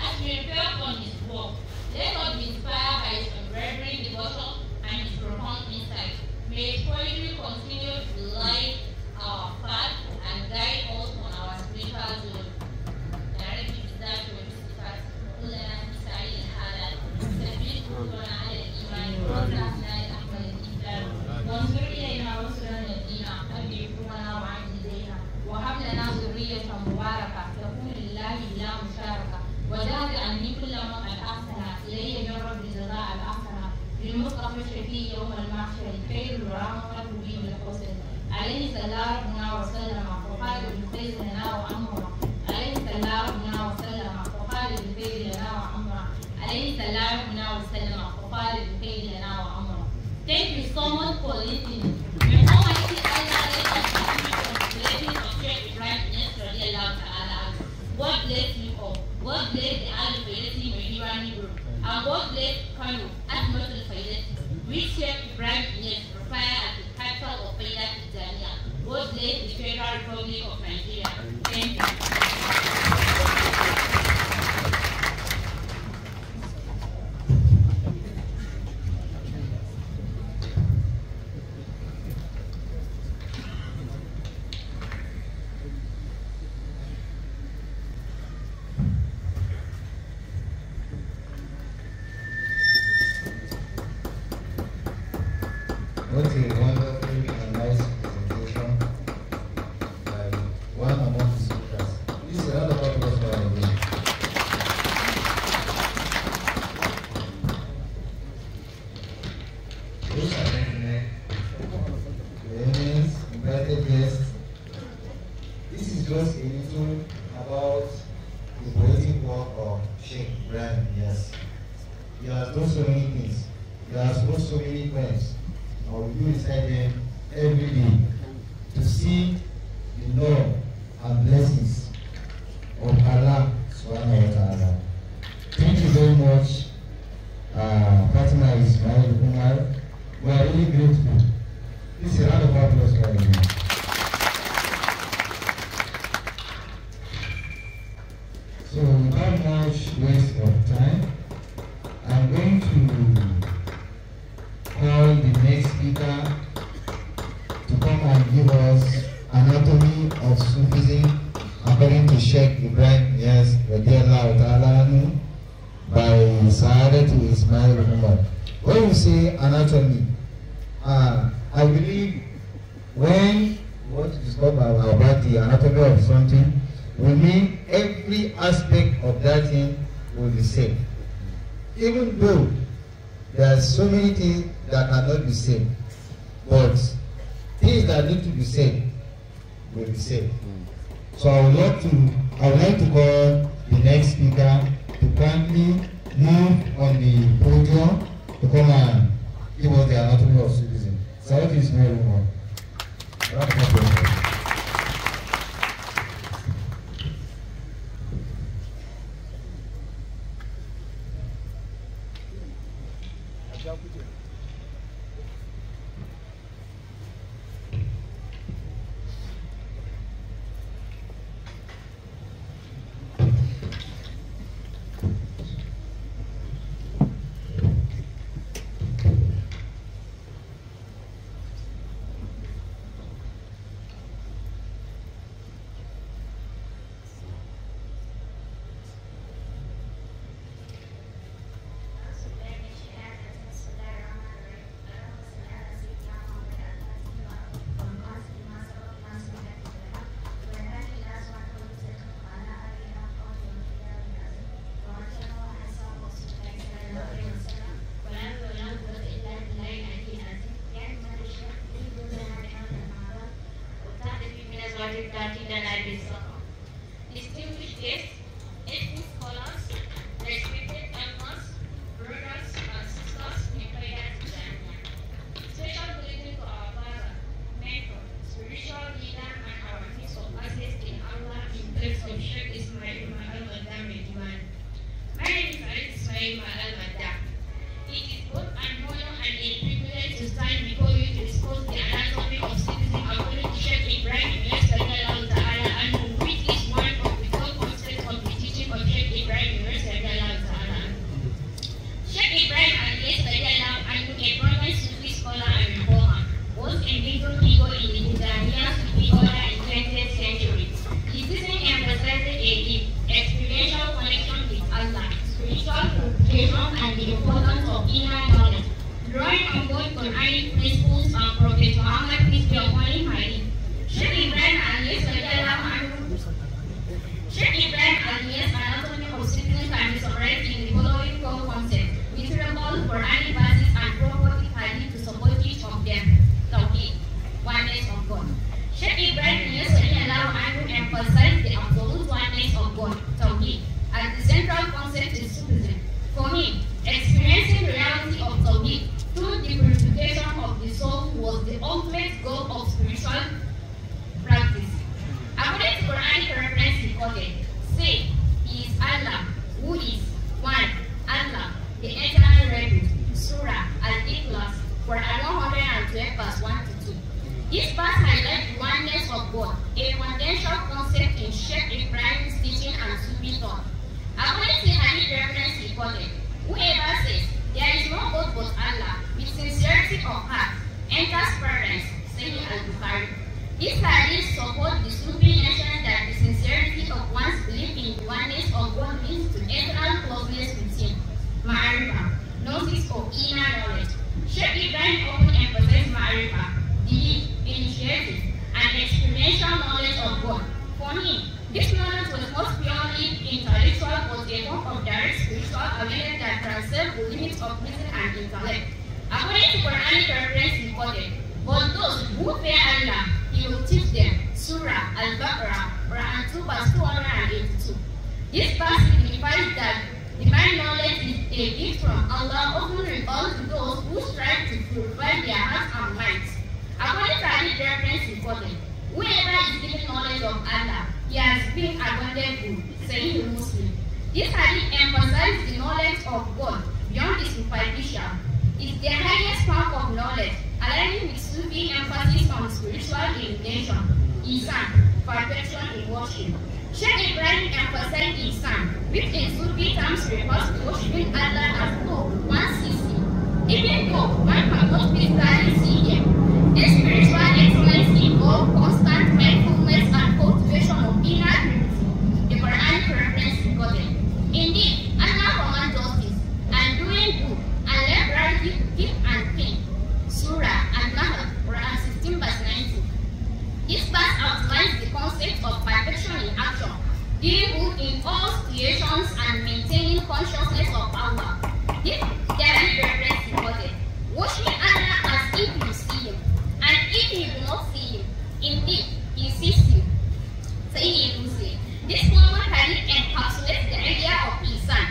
As we reflect on his work, let us be inspired by his unwavering devotion and his profound insight. May his poetry continue to light our path and guide us on our spiritual journey. Directly with that, we discuss Ulana Israel Halal, the beautiful one على الإيمان ورفعنا الأحمد الإسلام وانظر إلينا وانصرنا الدين أبي حكمنا وعن يدينا وهب لنا ذرية مباركة تكون لله بلا مشاركة وجعل عني كل من قد أحسن إلي من رب الجزاء الأحسن للمصطفى الشفيع يوم المحشر خير الورى وله به الحسن عليه صلى ربنا وسلم وقال بالخير لنا وأمرنا عليه صلى ربنا وسلم وقال بالخير لنا وأمرنا عليه صلى ربنا وسلم وقال بالخير لنا وأمرنا. Thank you so much for listening. May Almighty Allah let us from the blessings of Sheikh Ibrahim Niasse radiallahu ta'ala. God bless you all. God bless the Al-Faidati Medivani group. And God bless Kano at Motul Faidati, which Sheikh Ibrahim Niasse prepared at the capital of Faidat Tanzania. God bless the Federal Republic of Nigeria. Thank you. What a wonderful and nice presentation by one among the speakers. This is another part of us again. Those are gentlemen, the eminence, invited guests. This is just a little about the poetic work of Sheikh Ibrahim Niasse. He has done so many things. He has wrote so many poems. I will be inside them every day to see the love and blessings of Allah subhanahu wa ta'ala. Thank you very much, Fatima Ismail Umar. We are really grateful. This is a round of applause for you. So without much waste of time, I'm going to call the next speaker to come and give us anatomy of Sufism according to Sheikh Ibrahim Niasse radiallahu ta'ala anhu by Sa'adatu Ismail Umar. When you say anatomy, I believe when we want to discover about the anatomy of something, we mean every aspect of that thing will be same. Even though there are so many things that cannot be said, but things that need to be said will be said. So I would like to call the next speaker to kindly move on the podium to come and give us the anatomy of Sufism. Saudi is very well. Distinguished guests, esteemed scholars, respected elders, brothers, Quranic principles and Prophet Muhammad, peace be upon him, Sheikh Ibrahim Al-Niyas anatomy of sickness can be summarized in the following 4 concepts: literal Quranic verses and property hadith to support each of them. Tawheed, oneness of God. Sheikh Ibrahim Al-Niyas emphasized the absolute oneness of God, Tawheed, as the central concept in Sufism. For him, experiencing the reality of Tawheed through the purification of the soul was the ultimate goal of spiritual practice. According to Quranic reference recorded, say, He is Allah, who is one, Allah, the eternal refuge. Surah Al-Ikhlas, Quran 112, verse 1 to 2. This verse highlights the oneness of God, a fundamental concept in Sheikh Ibrahim's teaching and Sufi thought. According to Hadith reference recorded, whoever says there is no God but Allah with sincerity of heart enters paradise, Sahih Al-Bukhari. This hadith supports the Sufi notion that the sincerity of one's belief in the oneness of God leads to eternal closeness with Him. Ma'arifa, gnosis or inner knowledge. Sheikh Ibrahim often emphasized Ma'arifa, belief, initiative, and experiential knowledge of God. For him, this knowledge was not purely intellectual but a form of direct spiritual awareness that transcends the limits of reason and intellect. According to Quranic reference recorded, but those who fear Allah, He will teach them. Surah Al-Baqarah, Quran 2, verse 282. This verse signifies that divine knowledge is a gift from Allah, often revealed to those who strive to purify their hearts and minds. According to Hadith reference recorded, whoever is given knowledge of Allah, he has been abundant good, Sahih Muslim. This hadith emphasizes the knowledge of God beyond the superficial. It's the highest form of knowledge, aligning with Sufi emphasis on spiritual illumination, Ihsan, perfection in worship. Sheikh Ibrahim emphasized Ihsan, which in Sufi terms refers to worshiping Allah as though one sees Him, even though one cannot physically see Him. This spiritual excellence involves constant mindfulness and cultivation of inner purity. The Quranic reference recorded. Indeed, Allah commands justice and doing good and liberality to give and think. Surah An-Nahl, Quran 16, verse 90. This verse outlines the concept of perfection in action, doing good in all situations and maintaining consciousness of Allah. This David reference recorded. Worshiping Allah as if you see Him, and if you do not see Him, indeed He sees you. Sahih Muslim. This common hadith encapsulates the idea of Ihsan,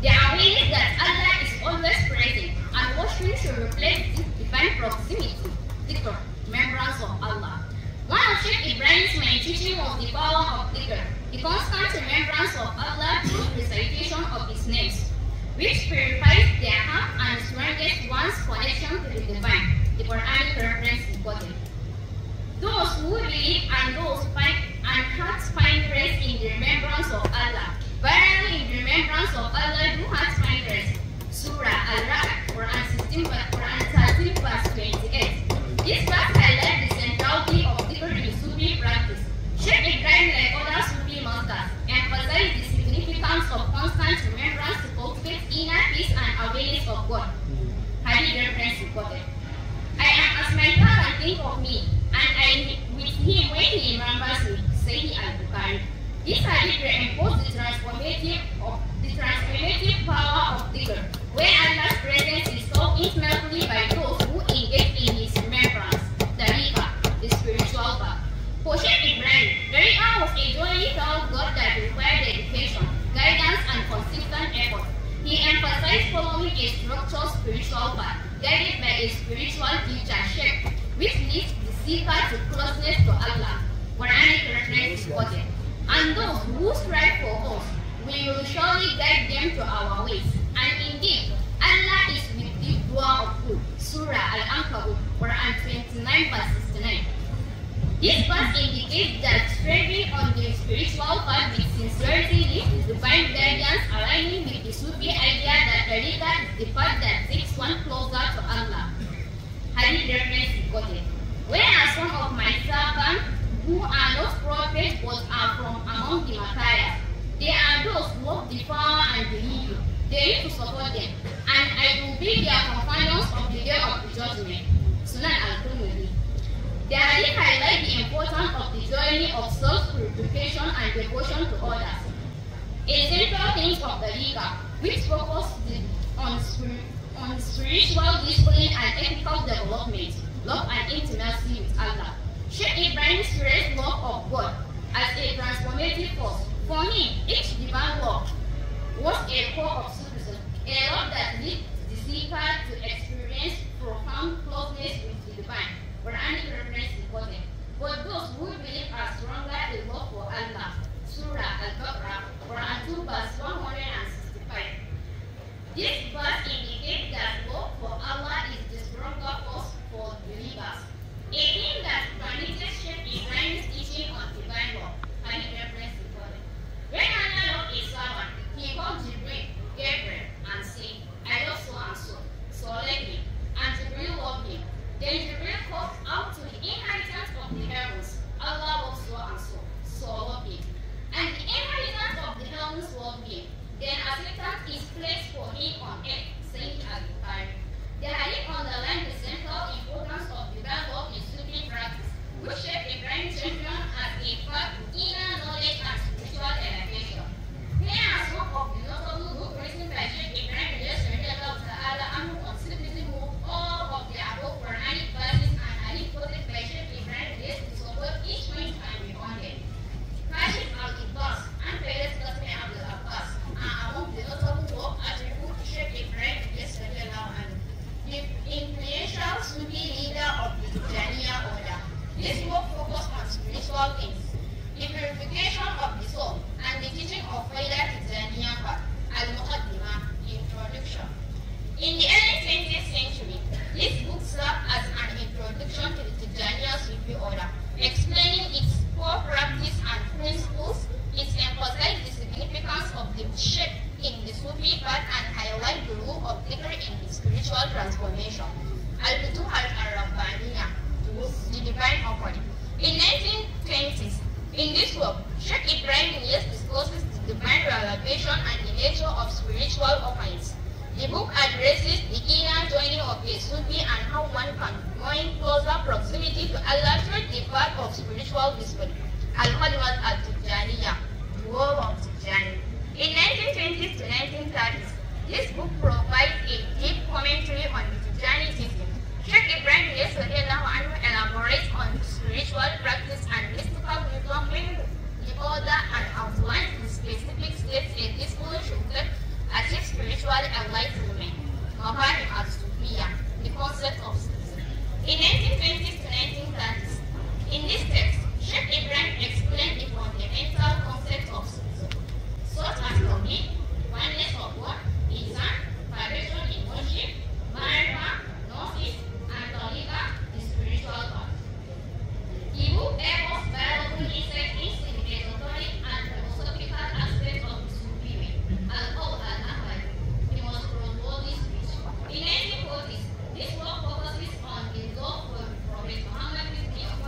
the awareness that Allah is always present, and worship should reflect this divine proximity, dhikr, remembrance of Allah. One of Sheikh Ibrahim's main teaching was the power of dhikr, the constant remembrance of Allah through recitation of His names, which purifies their heart and strengthens one's connection to the divine. The Quranic reference recorded. Those who believe and those and hearts find rest in the remembrance of Allah. Verily, in the remembrance of Allah do hearts find rest. Surah Al-Ra'd, Quran 16, Quran 13, verse 28. This verse highlights the centrality of dhikr in Sufi practice. Sheikh Ibrahim, like other Sufi masters, emphasized the significance of constant remembrance to cultivate inner peace and awareness of God. Hadith reference recorded. I am as my father think of me, and I with him when he remembers me, Sahih Al-Bukhari. This hadith reinforces the transformative power of dhikr, where Allah's presence is so intimately by those who engage in His remembrance, the spiritual path. For Sheikh Ibrahim, Tariqah was a journey toward God that required dedication, guidance, and consistent effort. He emphasized following a structured spiritual path, guided by a spiritual teacher, Sheikh, which leads the seeker to closeness to Allah. Quranic reference quoted. And those who strive for us, we will surely guide them to our ways. And indeed, Allah is with the dua of good. Surah Al-Ankabut, Quran 29, verse 69. This verse indicates that striving on the spiritual path with sincerity leads to divine guidance, aligning with the Sufi idea that Tariqah is the path that takes one closer to Allah. Hadith reference recorded. Whereas some of my servants who are not prophets but are from among the Matthias, they are those who love the power and believe you. They need to support them, and I will be their companions of the day of the judgment. Sunan al-Tirmidhi. The hadith highlight the importance of the journey of self-purification and devotion to others. A central theme of the Liga, which focuses on spiritual discipline and ethical development, love and intimacy with Allah. Sheikh Ibrahim stressed love of God as a transformative force. For me, each divine love was a core of Sufism, a love that leads the seeker to experience profound closeness with the divine. Quranic reference important. But those who believe are stronger in love for Allah. Surah Al-Baqarah, Quran 2 verse 165. This verse indicates that love for Allah is the stronger force for believers. A thing that permitted Sheikh Ibrahim's teaching on divine love. Quranic reference important. When Allah loved a servant, he called Jibril, Gabriel, and said, I love so and so, so let me. And Jibril loved him. Then Jibril called out to the inhabitants of the heavens, Allah loves so and so, so love him. And the inhabitants of the heavens love him. Then acceptance is placed for him on earth, saying Al-Bukhari. The hadith underlines the central importance of divine love in Sufi practice, which Sheikh Ibrahim championed as a path to inner knowledge and spiritual elevation. Here are some of the notable books written by Sheikh Ibrahim on Sufism, all of the above Quranic verses and hadith quoted by Sheikh Ibrahim to support each point and beyond them. Kashif al-Ibbas and Perez Qasmi Abdul Abbas are among the notable work attributed to Sheikh Ibrahim the influential Sufi leader of the Tijaniya order. This work focused on spiritual things, the purification of the soul, and the teaching of Faida Tijaniya Al-Muqaddimah, Introduction. In the early 20th century, this book served as an introduction to the Tijaniya Sufi order, explaining its core practice and principles. It emphasized the significance of the shape in the Sufi path and highlight the role of dhikr in the spiritual transformation. Al-Futuh al-Rabbaniya, the divine offering. In 1920s, in this work, Sheikh Ibrahim discusses the divine revelation and the nature of spiritual offerings. The book addresses the inner journey of a Sufi and how one can gain closer proximity to Allah through the path of spiritual discipline. Al-Khalimat al-Tijaniya, the world of Tijani. In 1920s to 1930s, this book provides a deep commentary on the Tijani teaching. Sheikh Ibrahim elaborates on spiritual practice and mystical wisdom in the order and outlines the specific steps a disciple should take to achieve spiritual enlightenment. Mafahim al-Sufiya, the concept of Sufism. In 1920s to 1930s, in this text, Sheikh Ibrahim explained the fundamental concept of Sufism, such as Tawhid, oneness of God, Ihsan, vibration in worship, Marifa, Gnosis, and Tariqa, the spiritual path. The book offers valuable insight into the esoteric and philosophical aspects of the Sufi way, al-Qawl al-Ahmad, the most trustworthy speech. In 1940s, this work focuses on the love for Prophet Muhammad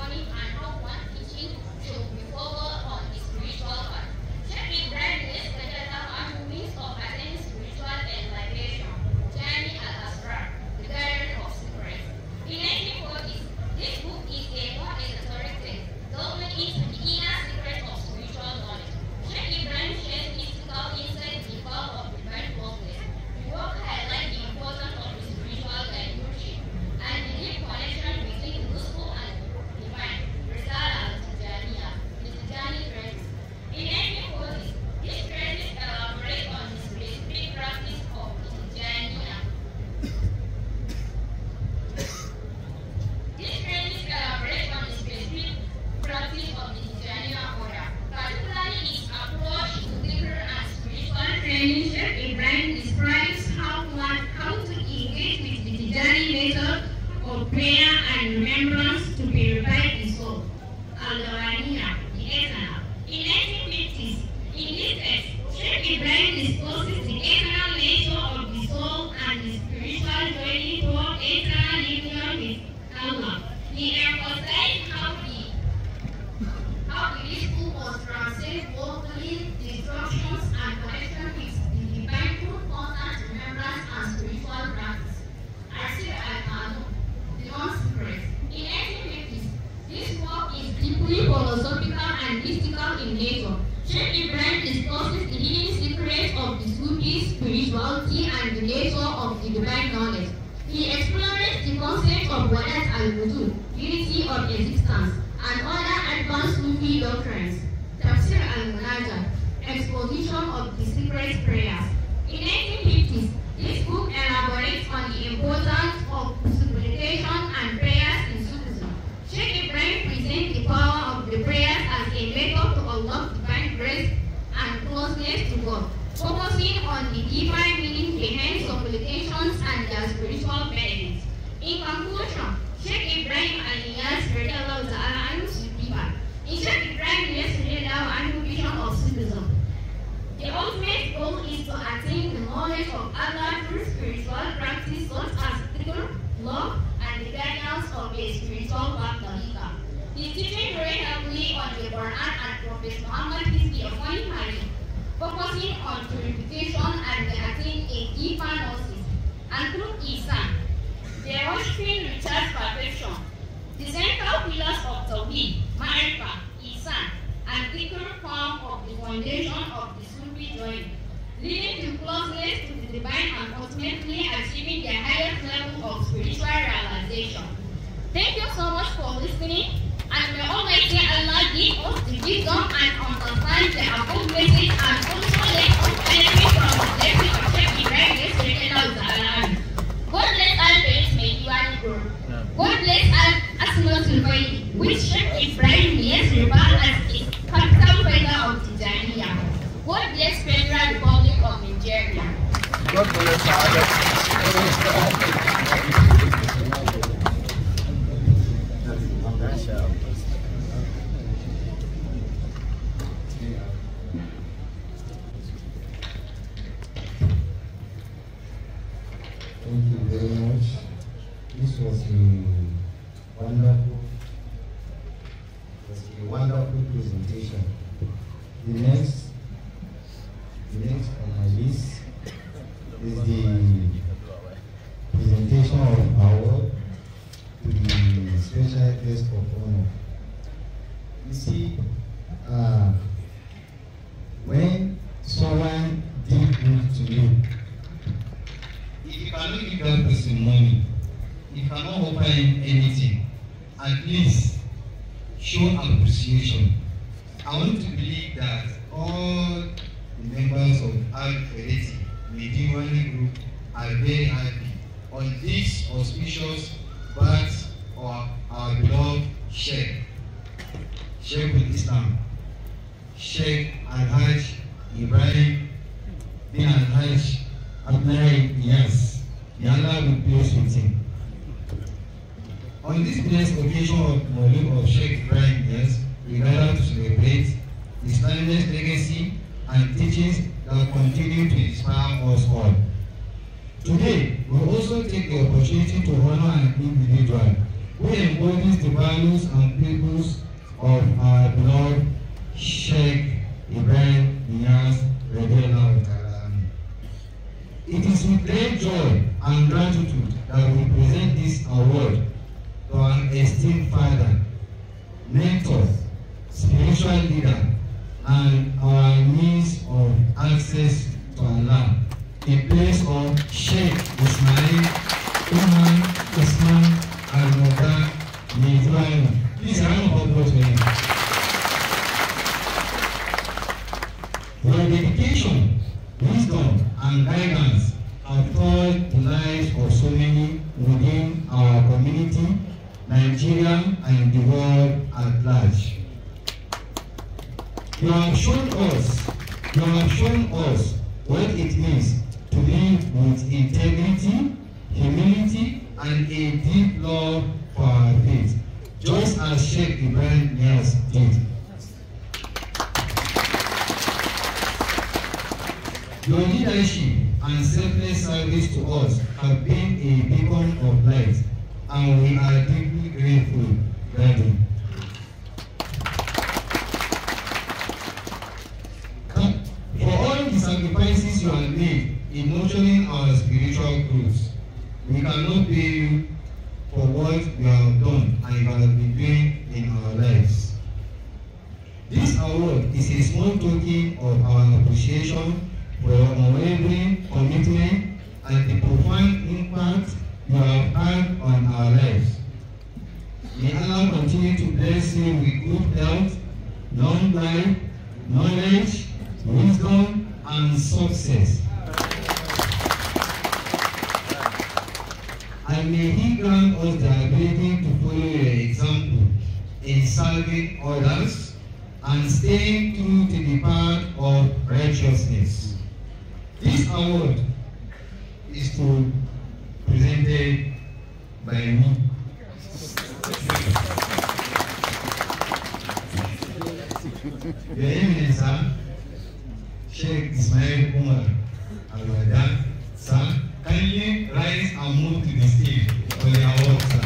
and how one teaching should be followed on the spiritual path. Sheikh Ibrahim means of attaining spiritual elevation, Jami al-Asrar, the Garden of Secrets. In 1940s, this book is a more esoteric text, delving into the inner secrets of spiritual knowledge. Sheikh Ibrahim shares mystical insight in the power of divine closeness. The work highlights the importance of the spiritual guardianship and the deep connection between the useful and divine. Risala al-Tijaniya, the Tijani tradition. In 1940s, this tradition elaborates on the specific practice of the Tijaniya. This tradition elaborates on the specific practice of the Tijaniya order, particularly its approach to dhikr and spiritual training. Sheikh Ibrahim describes how to engage with the Tijani method of prayer and remembrance to purify the soul. Al-Dawaniya, the eternal. In 1950s, in this text, Sheikh Ibrahim discusses the eternal nature of the soul and the spiritual journey toward eternal union with Allah. He emphasized how the disciple must transcend both destructions and connection with the divine through constant the divine knowledge. He explores the concept of Wadat al-Wujud, unity of existence, and other advanced Sufi doctrines. Tafsir al-Munajat, exposition of the secret prayers. In 1950s, this book elaborates on the importance of supplication and prayers in Sufism. Sheikh Ibrahim presents the power of the prayers as a method to unlock divine grace and closeness to God, focusing on the divine meaning behind supplications and their spiritual benefits. In conclusion, Sheikh Ibrahim Al-Niyas radiallahu ta'ala anhu Sufiba. In Sheikh Ibrahim Niyas radiallahu anhu vision of Sufism, the ultimate goal is to attain the knowledge of Allah through spiritual practice such as dhikr, law, and the guidance of a spiritual path tariqah. His teaching very heavily on the Quran and Prophet Muhammad, peace be upon him, focusing on purification and attain a deeper gnosis. And through Ihsan, they are worshiping reaches perfection. The central pillars of Tawheed, Ma'rifah, Ihsan, and dhikr form of the foundation of the Sufi journey, leading to closeness to the divine and ultimately achieving the highest level of spiritual realization. Thank you so much for listening, and may Almighty Allah give us the wisdom and understand the above message, and also let us benefit from the blessing of Sheikh Ibrahim radiallahu ta'ala. God bless all parents, may you and grow. God bless all Asmatul Bayt, which Sheikh Ibrahim referred as a capital founder of Tijaniya. God bless Federal Republic of Nigeria. God bless our Thank you very much. This was a wonderful presentation. The next on my list is the presentation of award to the special guest of honor. You see, when someone did good to you, if you cannot give that person money, if you cannot offer him anything, at least show appreciation. I want to believe that all the members of Al-Fereti Mediwani Group are very happy on this auspicious birth of our beloved Sheikh al-Islam, Sheikh Al-Hajj Ibrahim bin Al-Hajj Abdullahi Niyas. May Allah be pleased with him. On this blessed occasion of Maulid of Sheikh Ibrahim Niyas, we gather to celebrate his timeless legacy and teachings that continue to inspire us all. Today, we also take the opportunity to honor an individual who embodies the values and principles of our beloved Sheikh Ibrahim Niyas radiallahu ta'ala. It is with great joy and gratitude that we present this award to our esteemed father, mentor, spiritual leader, and our means of access to Allah, in place of Sheikh Ismail Umar Usman Al-Mukhtar Mediwani. Please round of applause for him. Your dedication, wisdom, and guidance have touched the lives of so many within our community, Nigeria, and the world at large. You have shown us what it means to live with integrity, humility, and a deep love for our faith, just as Sheikh Ibrahim Niyas did. Your leadership and selfless service to us have been a beacon of light, and we are deeply grateful, Daddy. For all the sacrifices you have made in nurturing our spiritual growth, we cannot pay you for what you have done and you have been doing in our lives. This award is a small token of our appreciation for your unwavering commitment and the profound wisdom, and success. And may He grant us the ability to follow your example in serving others and staying true to the path of righteousness. This award is presented by me. Your Eminence, sir, Sheikh Ismail Umar Al-Wada, sir, kindly rise and move to the stage for the award, sir.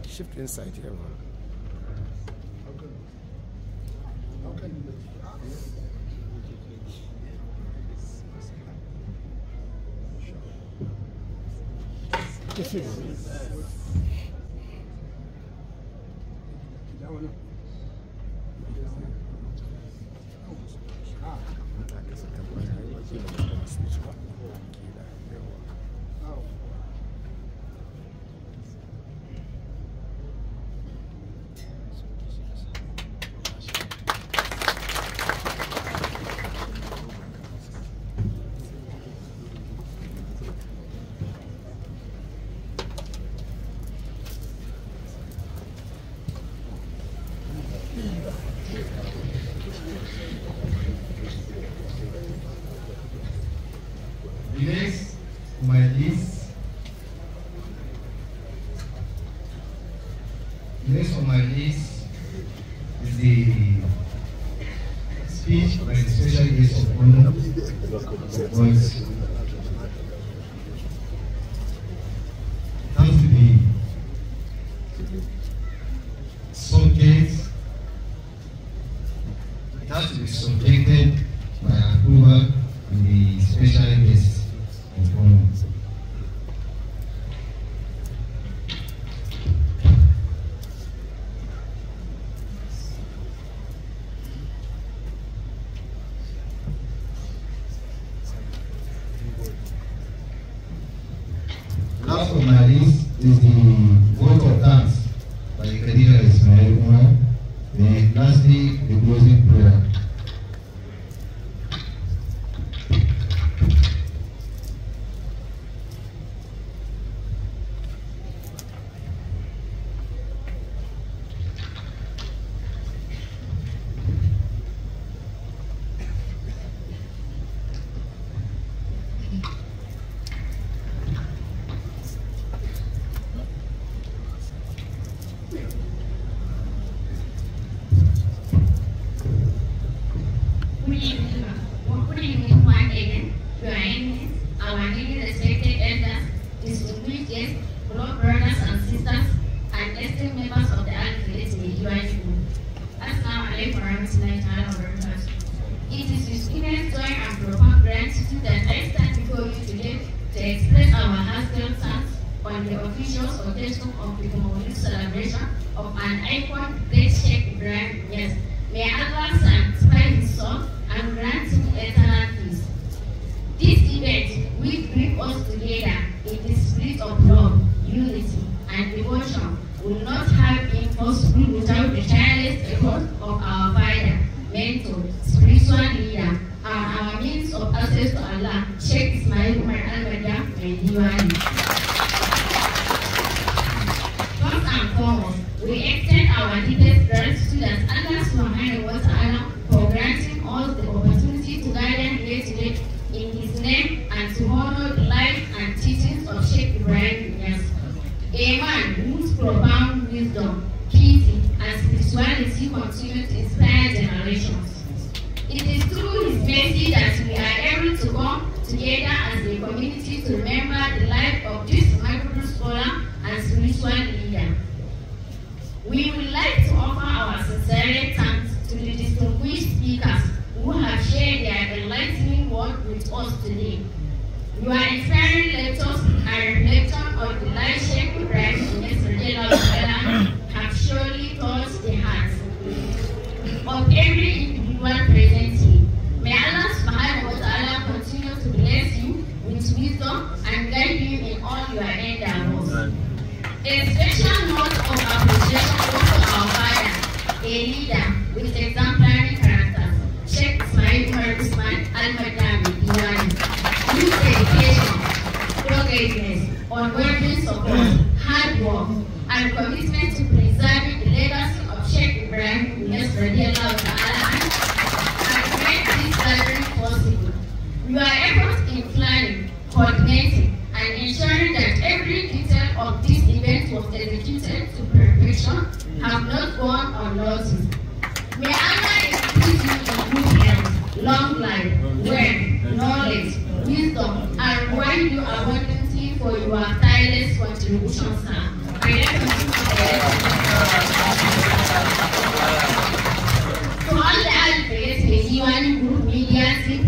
Shift inside here, man. Next on my list is the speech by the special guest of honor, was has to be subjected by approval in the special guest of honor. Last on my list is the vote of thanks by Khadija Ismail Umar. Then lastly, the closing prayer. Good evening once again, Your Highness, our highly respected elders, distinguished guests, brothers and sisters, and esteemed members of the Al-Khalis Mediwani Group. Assalamu alaikum warahmatullahi ta'ala wabarakatuh. It is with immense joy and profound gratitude that I stand before you today to express our heartfelt thanks on the official occasion of the Mawlid celebration of an icon, great Sheikh Ibrahim Niasse. May Allah sanctify his soul and grant him eternal peace. This event will bring us together in the spirit of love, unity, and devotion will not have been possible without the tireless effort of our father, mentor, spiritual leader, and our means of access to Allah, Sheikh Ismail Umar Al-Wada Mediwani. First and foremost, we extend our deepest gratitude to Allah Subhanahu wa Ta'ala for granting us the opportunity to gather here today in His name and to honor the life and teachings of Sheikh Ibrahim Niasse. A continue to inspire generations. It is through his mercy that we are able to come together as a community to remember the life of this remarkable scholar and spiritual leader. We would like to offer our sincere thanks to the distinguished speakers who have shared their enlightening word with us today. Your inspiring lectures and reflection on the life Sheikh Ibrahim have surely touched the hearts of every individual present here. May Allah subhanahu wa ta'ala continue to bless you with wisdom and guide you in all your endeavors. A special note of appreciation goes to our father, a leader with exemplary characters, Sheikh Ismail Umar Usman Al-Madami Diwani, whose dedication, doggedness, unwavering support, hard work, and commitment to preserving the legacy of Sheikh Ibrahim radiallahu ta'ala have made this gathering possible. Your efforts in planning, coordinating, and ensuring that every detail of this event was executed to perfection have not gone unnoticed. May Allah increase you in good health, long life, wealth, knowledge, wisdom, and reward you abundantly for your tireless contributions, sir. To all the advocates, Mejiwani Group Media team,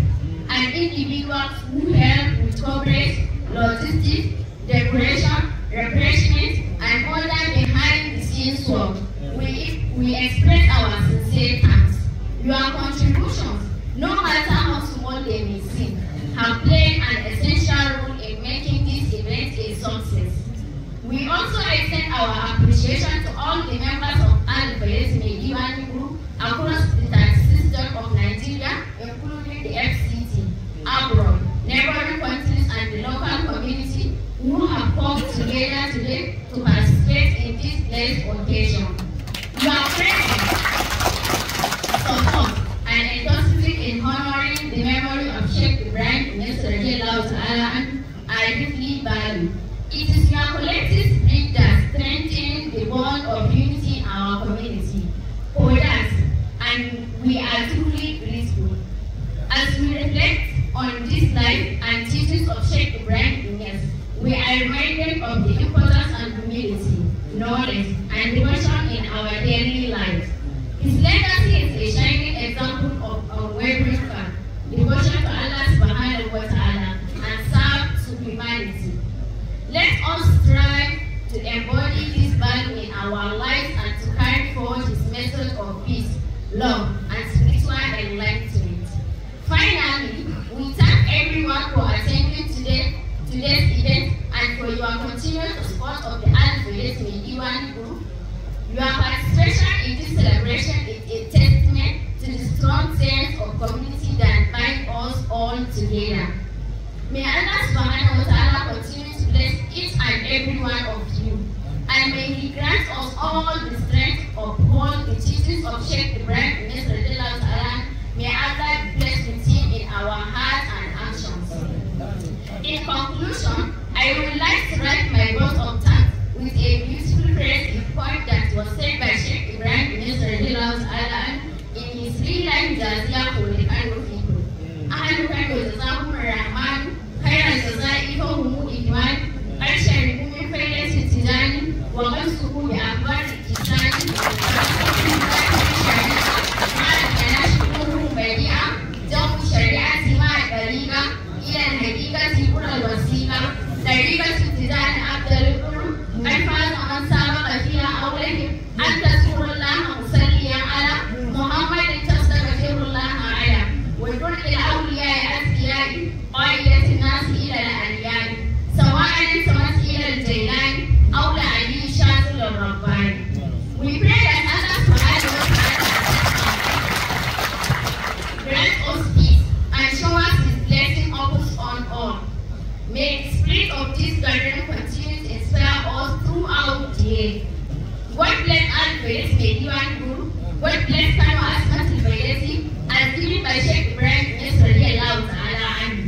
and individuals who help with coverage, logistics, decoration, refreshment, and other behind-the-scenes work, we express our sincere thanks. Your contributions, no matter how small they may seem, have played an essential role in making this event a success. We also extend our appreciation to all the members of Al-Bayes Mejiwani Group across the 36 states of Nigeria, including the FCT, abroad, neighboring countries, and the local community who have come together today to participate in this blessed occasion. Your presence, support, and enthusiasm in honoring the memory of Sheikh Ibrahim are deeply valued. It is your collective spirit that strengthens the bond of unity in our community. For that, and we are truly grateful. As we reflect on this life and teachings of Sheikh Ibrahim Inyas, we are reminded of the importance and humility, knowledge, and devotion in our daily lives. His legacy is a shining example of unwavering faith, devotion to Allah subhanahu wa ta'ala, and serve to humanity. Let us strive to embody this value in our lives and to carry forward his message of peace, love, and spiritual enlightenment. Finally, we thank everyone for attending today's event and for your continued support of the Al-Bayes Mejiwani Group. Your participation in this celebration is a testament to the strong sense of community that binds us all together. May Allah subhanahu wa ta'ala continue to bless each and every one of you, and may He grant us all the strength of all the teachings of Sheikh Ibrahim Inyas radiallahu ta'ala. May Allah bless with him in our hearts and actions. In conclusion, I would like to write my vote of thanks with a beautiful phrase in point that was said by Sheikh Ibrahim Inyas radiallahu ta'ala in his real-life jazia for the Kano people. Ahlu Kano jazakum rahman khairan jazai fahumu idwan arsharikum min faydati tijani wa mansuku bi akbar kisani جمع شريعة مع الطريقة إلى الحقيقة كل الوسيلة طريقة ابتداء أفضل القرون ألفاظ من سبق فيها أوله أن تذكر الله مصليا على محمد تستغفر الله على وترك الأولياء الأذكياء قائلة الناس إلى الأنبياء سواء انتمت إلى الجيلان أو لعلي الشاذل الرباني. We pray that Allah subhanahu wa ta'ala grant us peace and show us his blessing upon all. May the spirit of this gathering continue to inspire us throughout the year. God bless Al-Bayes Mejiwani Group. God bless Kano Asmat Al-Bayesi as given by Sheikh Ibrahim Inyas radiallahu ta'ala anhu.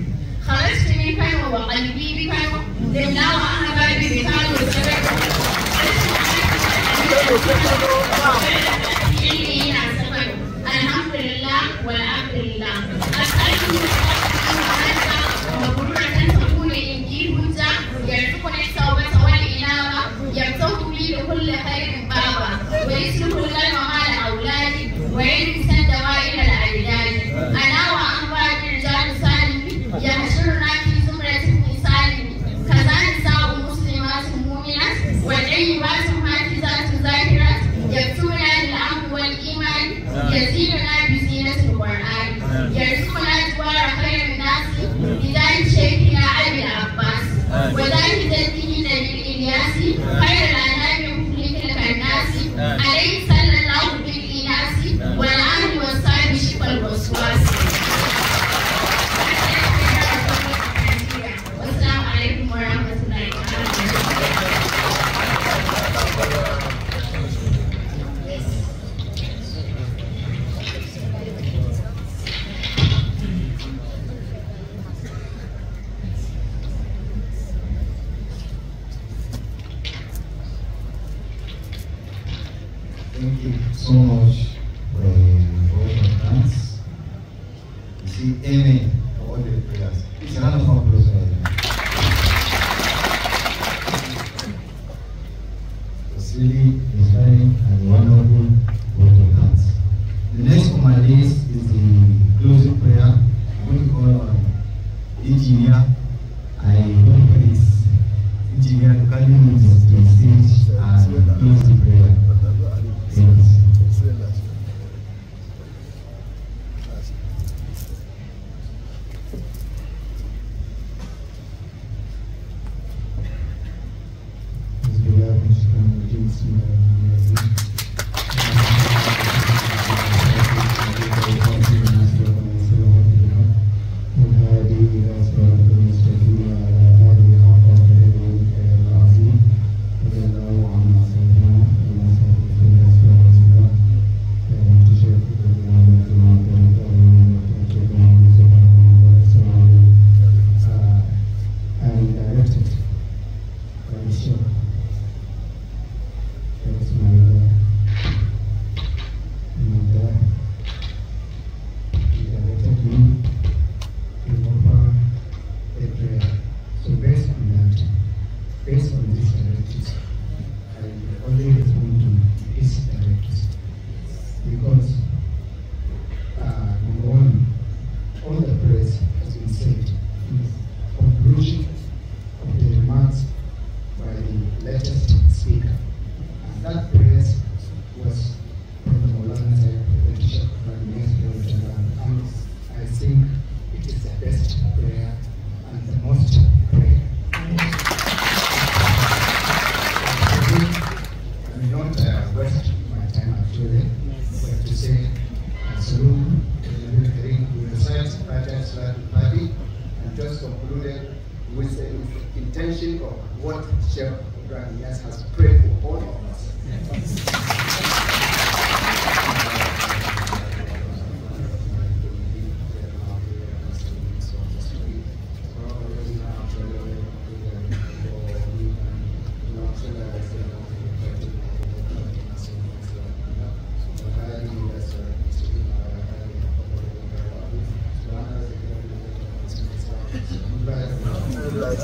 خرجت من كانو وقلبي بكانو زمنا وأحبابي بكانو وسبب طيبات حافظات ذاكرات يكتبنا بالعفو والإيمان يزيدنا بزينة القرآن يرزقنا جوار خير الناس بذلك شيخنا أبي العباس وذلك جده نبي الإلياس خير الأنام مخلق الناس عليه صلى الله بالإناس والآل والصحب شفى الوسواس. والسلام عليكم ورحمة الله Thank you so much for all your thanks. You see, amen for all the prayers. It's a round of applause right now. It's really inspiring and wonderful vote of thanks. The next on my list is the closing prayer. I'm going to call on engineer. I don't know this engineer to carry me to the stage and close the prayer. Thanks. Based on these directives, I only respond to his directives because number one, all the prayers has been said in the conclusion of the remarks by the latest speaker. And that prayer was from the Maulana Sayyid, the Bishop of and I think it is the best prayer and the most prayer. I may not waste my time actually, but to say salute we recite Fatiha Salatul Fati and just concluded with the intention of what Sheikh Ibrahim Niasse has prayed for all of us.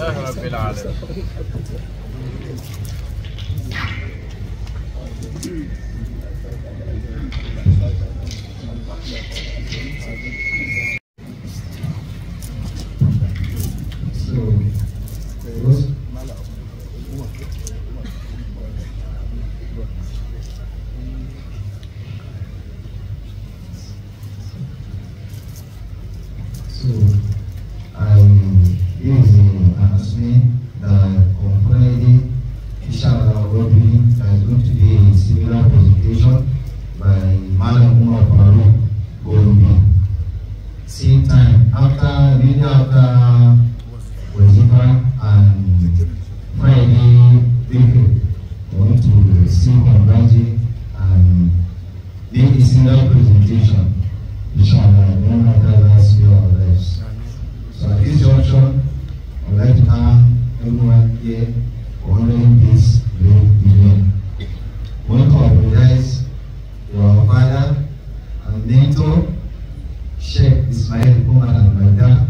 رب العالمين. So I'm using an announcement that on Friday, inshallah, there is going to be a similar presentation by Madam Umar Farouk Golumbi. Same time, immediately after Wazifa and Friday, people want to sing Kongaji and make a similar presentation. Inshallah, no matter that's your lives. So at this junction, I'd like to thank everyone here for honoring this great event. I want to apologize to our father and mentor, Sheikh Ismail Umar al-Maida,